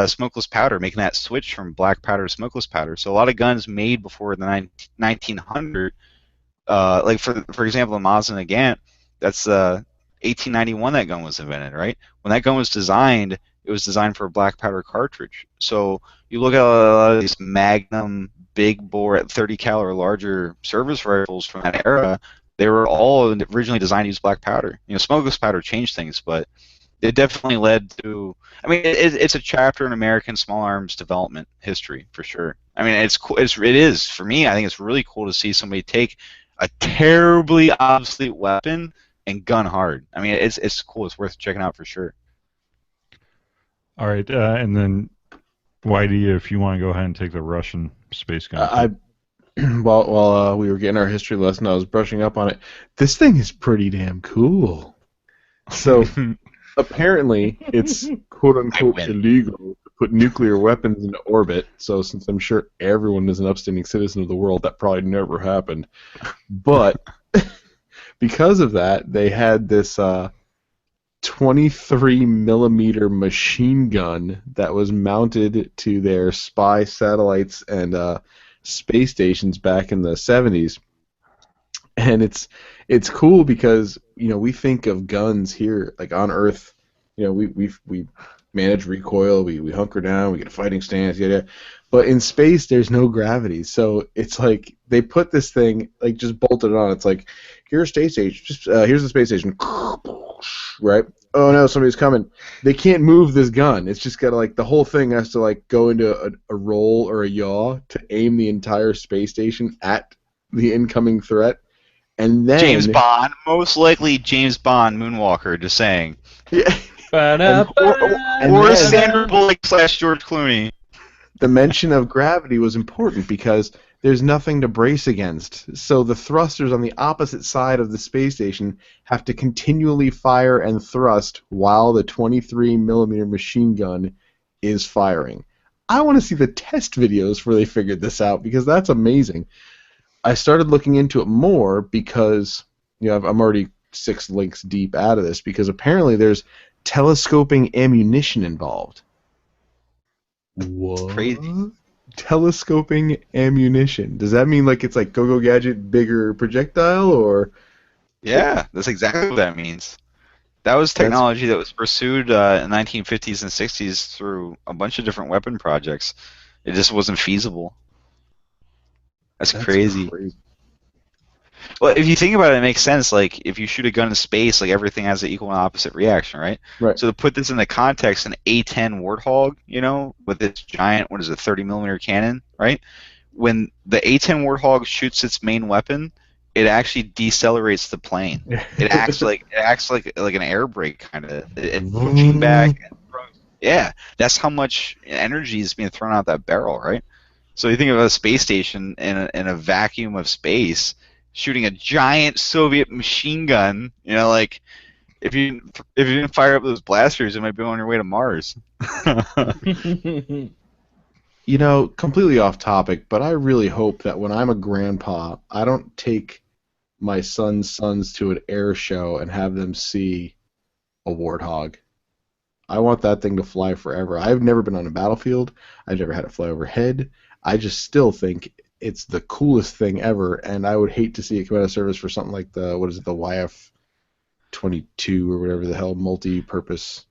S4: smokeless powder, making that switch from black powder to smokeless powder. So a lot of guns made before the 1900, like for example, the Mazda Nagant, that's 1891 that gun was invented, right? When that gun was designed, it was designed for a black powder cartridge. So you look at a lot of these Magnum big bore at 30 cal or larger service rifles from that era, They were all originally designed to use black powder. Smokeless powder changed things, but it definitely led to. I mean, it's a chapter in American small arms development history for sure. I mean, it's cool. It is for me. I think it's really cool to see somebody take a terribly obsolete weapon and gun hard. I mean, it's cool. It's worth checking out for sure.
S1: All right, and then Whitey, if you want to go ahead and take the Russian space gun.
S5: While we were getting our history lesson, I was brushing up on it. This thing is pretty damn cool. So apparently, it's quote unquote illegal to put nuclear weapons into orbit. So since I'm sure everyone is an upstanding citizen of the world, that probably never happened. But because of that, they had this 23 millimeter machine gun that was mounted to their spy satellites and space stations back in the 70s. And it's cool because we think of guns here like on Earth. We manage recoil, we hunker down, we get a fighting stance, yeah. But in space, there's no gravity, so it's like they put this thing like just bolted on. It's like here's space station, here's the space station, right? Oh no, somebody's coming. They can't move this gun. It's just got to the whole thing has to go into a roll or a yaw to aim the entire space station at the incoming threat. And then
S4: James Bond, most likely James Bond Moonwalker, just saying.
S5: Yeah.
S4: Or Sandra Bullock / George Clooney.
S5: The mention of gravity was important because there's nothing to brace against. So the thrusters on the opposite side of the space station have to continually fire and thrust while the 23 millimeter machine gun is firing. I want to see the test videos where they figured this out because that's amazing. I started looking into it more because I'm already 6 links deep out of this because apparently there's telescoping ammunition involved. What?
S4: Crazy.
S5: Telescoping ammunition. Does that mean it's like Go-Go Gadget bigger projectile or?
S4: Yeah, that's exactly what that means. That was technology that was pursued in the 1950s and 60s through a bunch of different weapon projects. It just wasn't feasible. That's crazy. Well, if you think about it, it makes sense. Like, if you shoot a gun in space, everything has an equal and opposite reaction, right?
S5: Right.
S4: So to put this into context, an A-10 Warthog, with its giant, 30 millimeter cannon, right? When the A-10 Warthog shoots its main weapon, it actually decelerates the plane. It acts like an air brake kind of. It's pushing back. Yeah, that's how much energy is being thrown out that barrel, right? So you think of a space station in a vacuum of space, shooting a giant Soviet machine gun. If you didn't fire up those blasters, you might be on your way to Mars.
S5: Completely off topic, but I really hope that when I'm a grandpa, I don't take my son's sons to an air show and have them see a Warthog. I want that thing to fly forever. I've never been on a battlefield. I've never had it fly overhead. I just still think it's the coolest thing ever, and I would hate to see it come out of service for something like the YF-22 or whatever the hell, multi-purpose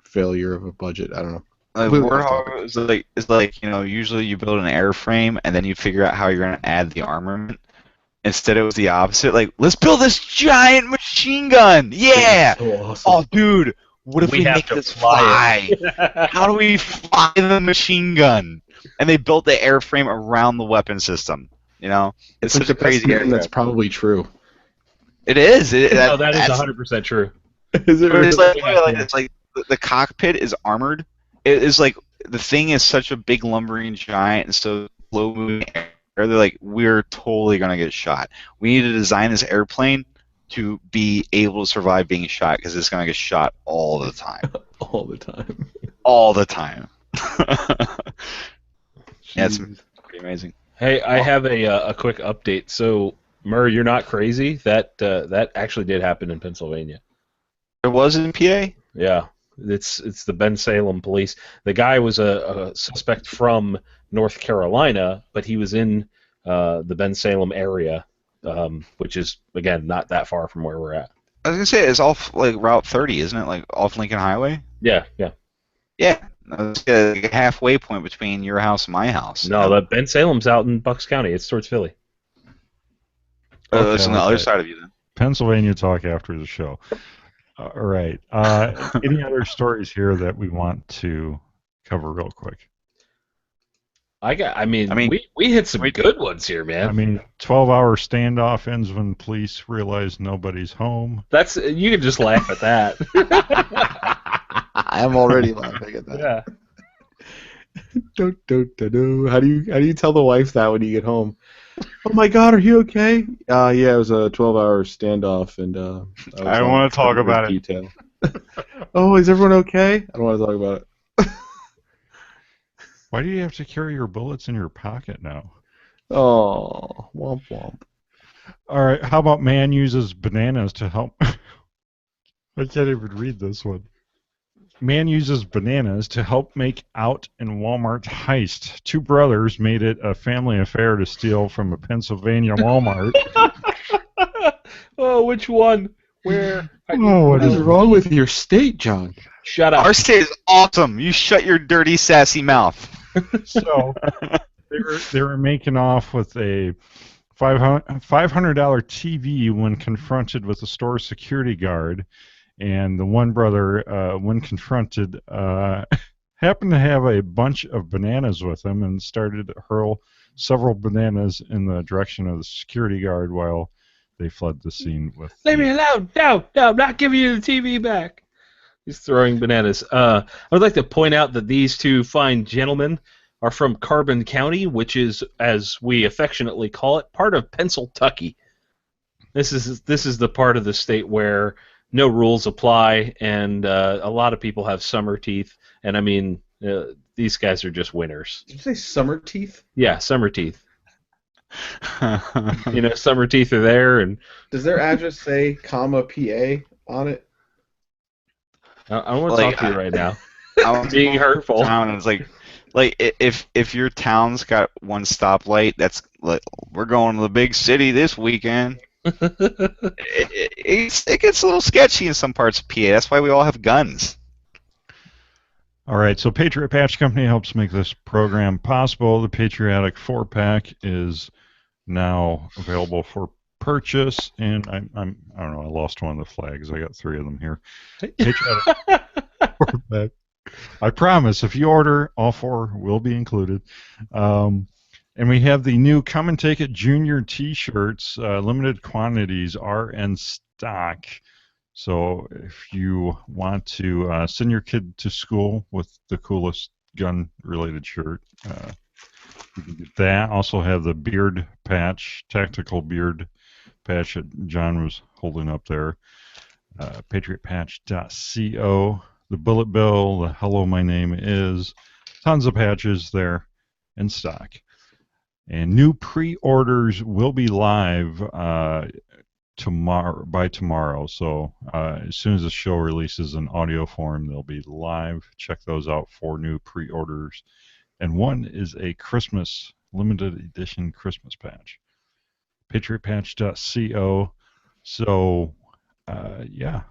S5: failure of a budget. I don't know.
S4: Warthog is like usually you build an airframe and then you figure out how you're going to add the armament. Instead, it was the opposite. Let's build this giant machine gun. Yeah.
S5: So awesome.
S4: Oh, dude, what if we make this fly? How do we fly the machine gun? And they built the airframe around the weapon system. It's such a crazy airframe.
S5: That's probably true.
S4: It is.
S2: That is 100% true.
S5: Is it really?
S4: It's like the cockpit is armored. It is like the thing is such a big lumbering giant and so slow moving air. They're like, we're totally gonna get shot. We need to design this airplane to be able to survive being shot because it's gonna get shot all the time.
S5: All the time.
S4: All the time. Yeah, it's pretty amazing.
S2: Hey, I have a quick update. So, Murr, you're not crazy. That actually did happen in Pennsylvania.
S4: It was in PA?
S2: Yeah, it's the Ben Salem police. The guy was a suspect from North Carolina, but he was in the Ben Salem area, which is again not that far from where we're at.
S4: I was gonna say it's off Route 30, isn't it? Off Lincoln Highway.
S2: Yeah.
S4: Yeah, it's a halfway point between your house and my house.
S2: No, the Ben Salem's out in Bucks County. It's towards Philly.
S4: It's on the other side of you then.
S1: Pennsylvania talk after the show. All right. Any other stories here that we want to cover real quick?
S2: We hit some good ones here, man.
S1: I mean, 12-hour standoff ends when police realize nobody's home.
S2: You can just laugh at that.
S5: I'm already laughing at that.
S2: Yeah.
S5: How do you tell the wife that when you get home? Oh my God, are you okay? Yeah, it was a 12-hour standoff, and
S1: I don't want to talk about it.
S5: Detail. Oh, is everyone okay? I don't want to talk about it.
S1: Why do you have to carry your bullets in your pocket now?
S5: Oh, womp womp.
S1: All right, how about man uses bananas to help? I can't even read this one. Man uses bananas to help make out in Walmart heist. Two brothers made it a family affair to steal from a Pennsylvania Walmart.
S2: Oh, which one? Where?
S5: What is wrong with your state, John?
S2: Shut up.
S4: Our state is awesome. You shut your dirty, sassy mouth.
S1: So they were making off with a $500 TV when confronted with a store security guard, and the one brother, when confronted, happened to have a bunch of bananas with him and started to hurl several bananas in the direction of the security guard while they fled the scene with.
S2: Leave me alone! No, I'm not giving you the TV back. He's throwing bananas. I would like to point out that these two fine gentlemen are from Carbon County, which is, as we affectionately call it, part of Pennsyltucky. This is the part of the state where no rules apply, and a lot of people have summer teeth. And I mean, these guys are just winners.
S5: Did you say summer teeth?
S2: Yeah, summer teeth. Summer teeth are there, and
S5: does their address say comma PA on it?
S2: I want to talk to you right now. I'm being hurtful.
S4: It's like if your town's got one stoplight, that's like, we're going to the big city this weekend. it gets a little sketchy in some parts of PA. That's why we all have guns.
S1: All right, so Patriot Patch Company helps make this program possible. The Patriotic 4-pack is now available for purchase, and I don't know, I lost one of the flags. I got 3 of them here. Patriotic 4-pack. I promise, if you order, all 4 will be included. And we have the new Come and Take It Junior T-shirts. Limited quantities are in stock. So if you want to send your kid to school with the coolest gun-related shirt, you can get that. Also have the beard patch, tactical beard patch that John was holding up there. PatriotPatch.co. The bullet bill, the hello, my name is. Tons of patches there in stock. And new pre-orders will be live tomorrow. So as soon as the show releases in audio form, they'll be live. Check those out for new pre-orders. And one is a Christmas limited edition Christmas patch. PatriotPatch.co. So yeah,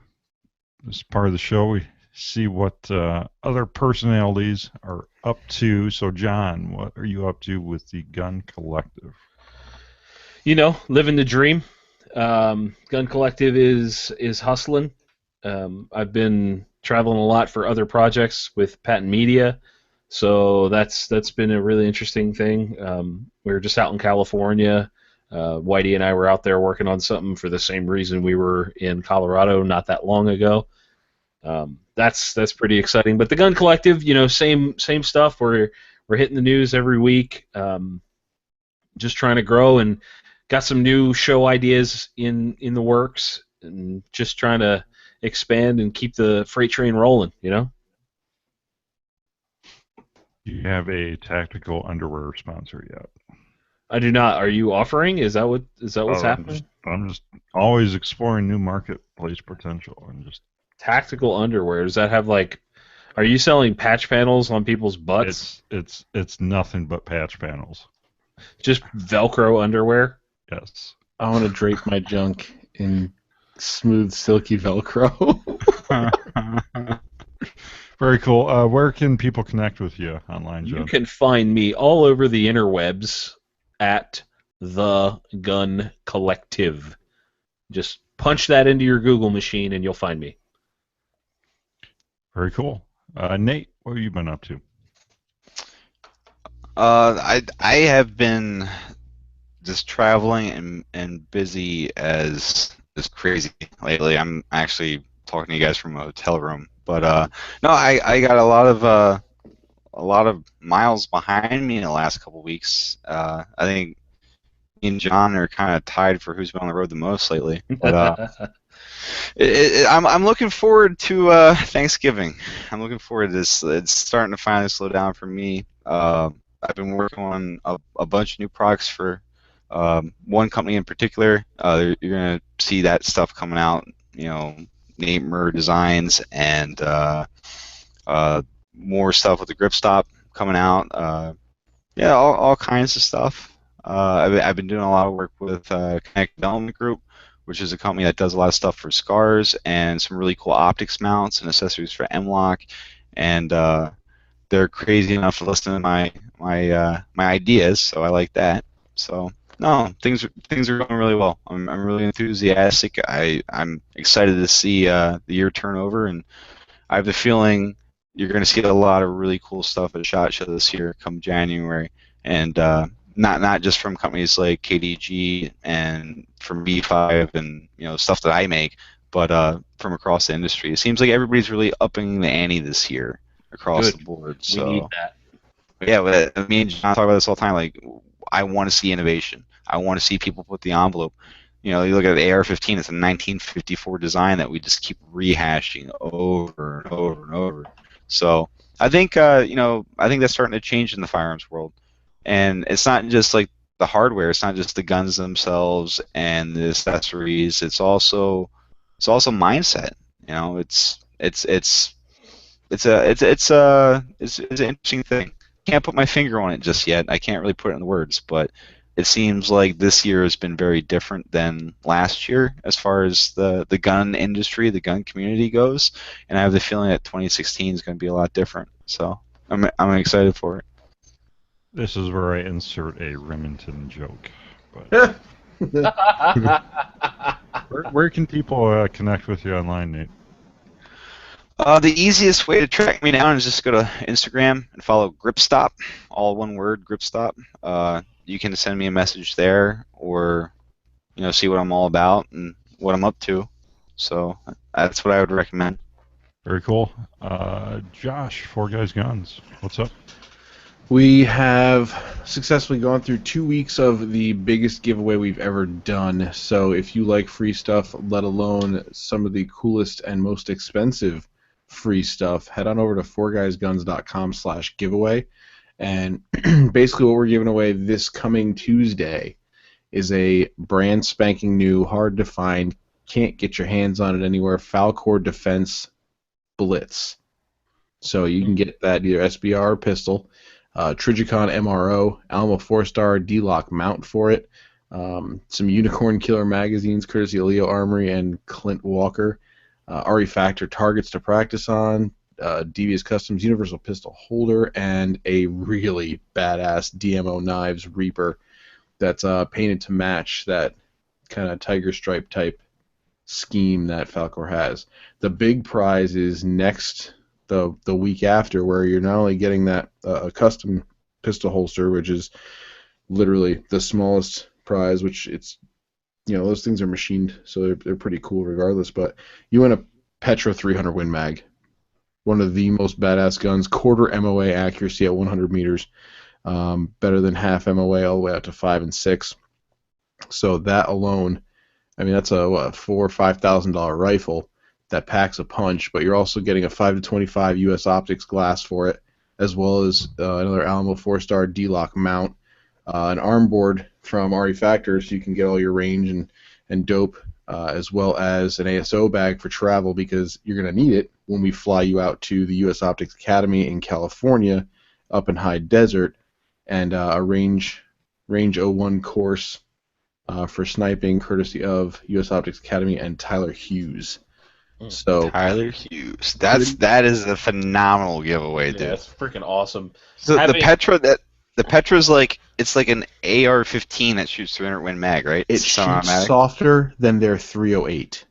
S1: this is part of the show. We see what other personalities are up to. So, John, what are you up to with the Gun Collective?
S2: Living the dream. Gun Collective is hustling. I've been traveling a lot for other projects with Patent Media, so that's been a really interesting thing. We were just out in California. Whitey and I were out there working on something for the same reason we were in Colorado not that long ago. That's pretty exciting. But the Gun Collective, same stuff. We're hitting the news every week, just trying to grow, and got some new show ideas in the works, and just trying to expand and keep the freight train rolling.
S1: You have a tactical underwear sponsor yet?
S2: I do not. Are you offering? Is that what's happening?
S1: I'm just always exploring new marketplace potential and just.
S2: Tactical underwear. Does that have are you selling patch panels on people's butts?
S1: It's nothing but patch panels.
S2: Just Velcro underwear?
S1: Yes.
S5: I want to drape my junk in smooth, silky Velcro.
S1: Very cool. Where can people connect with you online, John?
S2: You can find me all over the interwebs at The Gun Collective. Just punch that into your Google machine and you'll find me.
S1: Very cool. Nate, what have you been up to?
S4: I have been just traveling and busy as crazy lately. I'm actually talking to you guys from a hotel room, but no, I got a lot of miles behind me in the last couple weeks. I think me and John are kind of tied for who's been on the road the most lately. But I'm looking forward to Thanksgiving. I'm looking forward to this. It's starting to finally slow down for me. I've been working on a bunch of new products for one company in particular. You're gonna see that stuff coming out. You know, Namer Designs and more stuff with the grip stop coming out. Yeah, all kinds of stuff. I've been doing a lot of work with Connect Development Group, which is a company that does a lot of stuff for scars and some really cool optics mounts and accessories for M-Lock. And they're crazy enough to listen to my ideas, so I like that. So no, things are going really well. I'm really enthusiastic. I'm excited to see the year turn over, and I have the feeling you're going to see a lot of really cool stuff at SHOT Show this year come January, and not just from companies like KDG and from B5 and stuff that I make, but from across the industry. It seems like everybody's really upping the ante this year across the board. So
S2: we need that.
S4: Yeah, but me and John talk about this all the time. Like, I want to see innovation. I want to see people put the envelope. You look at the AR-15. It's a 1954 design that we just keep rehashing over and over and over. So I think I think that's starting to change in the firearms world. And it's not just like the hardware. It's not just the guns themselves and the accessories. It's also mindset. It's an interesting thing. Can't put my finger on it just yet. I can't really put it in words, but it seems like this year has been very different than last year as far as the gun industry, the gun community goes. And I have the feeling that 2016 is going to be a lot different. So I'm excited for it.
S1: This is where I insert a Remington joke. But where can people connect with you online, Nate?
S4: The easiest way to track me down is just go to Instagram and follow GripStop, all one word, GripStop. You can send me a message there, or see what I'm all about and what I'm up to. So that's what I would recommend.
S1: Very cool. Josh, Four Guys Guns, what's up?
S5: We have successfully gone through 2 weeks of the biggest giveaway we've ever done. So if you like free stuff, let alone some of the coolest and most expensive free stuff, head on over to fourguysguns.com/giveaway. And basically what we're giving away this coming Tuesday is a brand spanking new, hard to find, can't get your hands on it anywhere, Falcor Defense Blitz. So you can get that either SBR or pistol. Trigicon MRO, Alamo 4-star D-Lock mount for it, some Unicorn Killer magazines courtesy of Leo Armory and Clint Walker, RE Factor targets to practice on, Devious Customs Universal Pistol holder, and a really badass DMO Knives Reaper that's painted to match that kind of tiger stripe type scheme that Falcor has. The big prize is next the week after, where you're not only getting that a custom pistol holster, which is literally the smallest prize, which it's those things are machined, so they're pretty cool regardless, but you win a Petra 300 Win Mag, one of the most badass guns, quarter MOA accuracy at 100 meters, better than half MOA all the way out to 5 and 6. So that alone, I mean, that's a $4,000 or $5,000 rifle that packs a punch, but you're also getting a 5 to 25 US optics glass for it, as well as another Alamo 4-star D-Lock mount, an arm board from RE Factor, so you can get all your range and dope, as well as an ASO bag for travel, because you're going to need it when we fly you out to the US Optics Academy in California, up in high desert, and a range 01 course for sniping, courtesy of US Optics Academy and Tyler Hughes. So
S4: Tyler Hughes, that is a phenomenal giveaway, dude.
S2: Yeah, that's freaking awesome.
S4: So the Petra The Petra's like it's like an AR-15 that shoots 300 Win mag, right?
S5: It
S4: It's
S5: shoots
S4: semi-automatic.
S5: softer than their 308.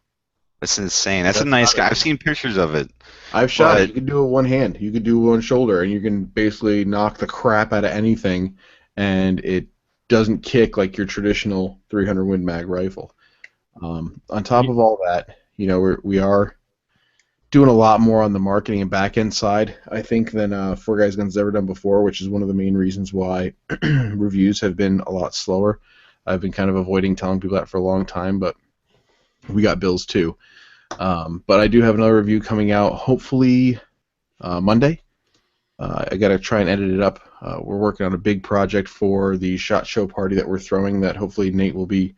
S4: That's insane. That's a
S5: That's
S4: nice
S5: not
S4: guy.
S5: a-
S4: I've seen pictures of it.
S5: I've shot it.
S4: But-
S5: You can do it one hand. You can do one shoulder, and you can basically knock the crap out of anything, and it doesn't kick like your traditional 300 Win mag rifle. On top of all that, we are doing a lot more on the marketing and back end side, I think, than Four Guys Guns ever done before, which is one of the main reasons why reviews have been a lot slower. I've been kind of avoiding telling people that for a long time, but we got bills too. But I do have another review coming out, hopefully Monday. I got to try and edit it up. We're working on a big project for the SHOT Show party that we're throwing that hopefully Nate will be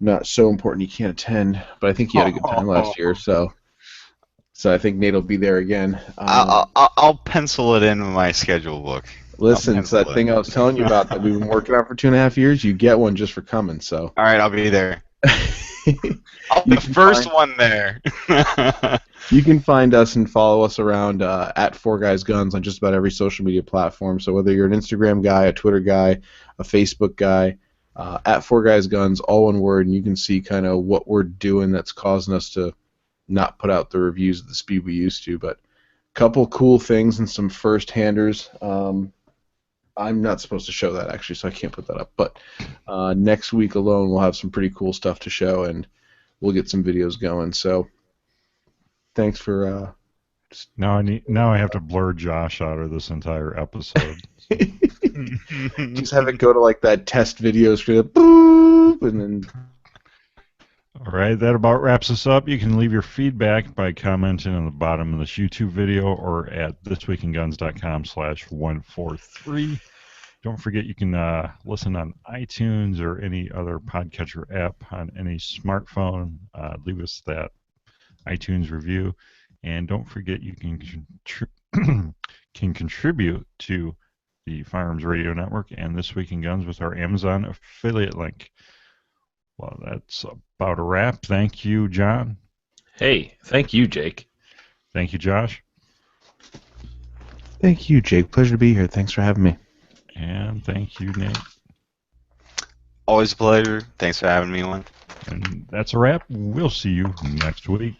S5: not so important he can't attend, but I think he had a good time last year, so I think Nate will be there again.
S4: I'll pencil it in my schedule book.
S5: Listen, it's that thing I was telling you about that we've been working on for 2.5 years. You get one just for coming, so.
S4: All right, I'll be there. I'll be the first one there.
S5: You can find us and follow us around at Four Guys Guns on just about every social media platform. So whether you're an Instagram guy, a Twitter guy, a Facebook guy, at Four Guys Guns, all one word, and you can see kind of what we're doing that's causing us to not put out the reviews at the speed we used to. But a couple cool things and some first-handers. I'm not supposed to show that, actually, so I can't put that up. But next week alone, we'll have some pretty cool stuff to show, and we'll get some videos going. So thanks for...
S1: Now I have to blur Josh out of this entire episode.
S5: Just have it go to like that test video screen, boop, and then...
S1: All right, that about wraps us up. You can leave your feedback by commenting on the bottom of this YouTube video or at thisweekinguns.com/143. Don't forget you can listen on iTunes or any other podcatcher app on any smartphone. Leave us that iTunes review. And don't forget you can can contribute to the Firearms Radio Network and This Week in Guns with our Amazon affiliate link. Well, that's about a wrap. Thank you, John.
S2: Hey, thank you, Jake.
S1: Thank you, Josh.
S5: Thank you, Jake. Pleasure to be here. Thanks for having me.
S1: And thank you, Nate.
S4: Always a pleasure. Thanks for having me on.
S1: And that's a wrap. We'll see you next week.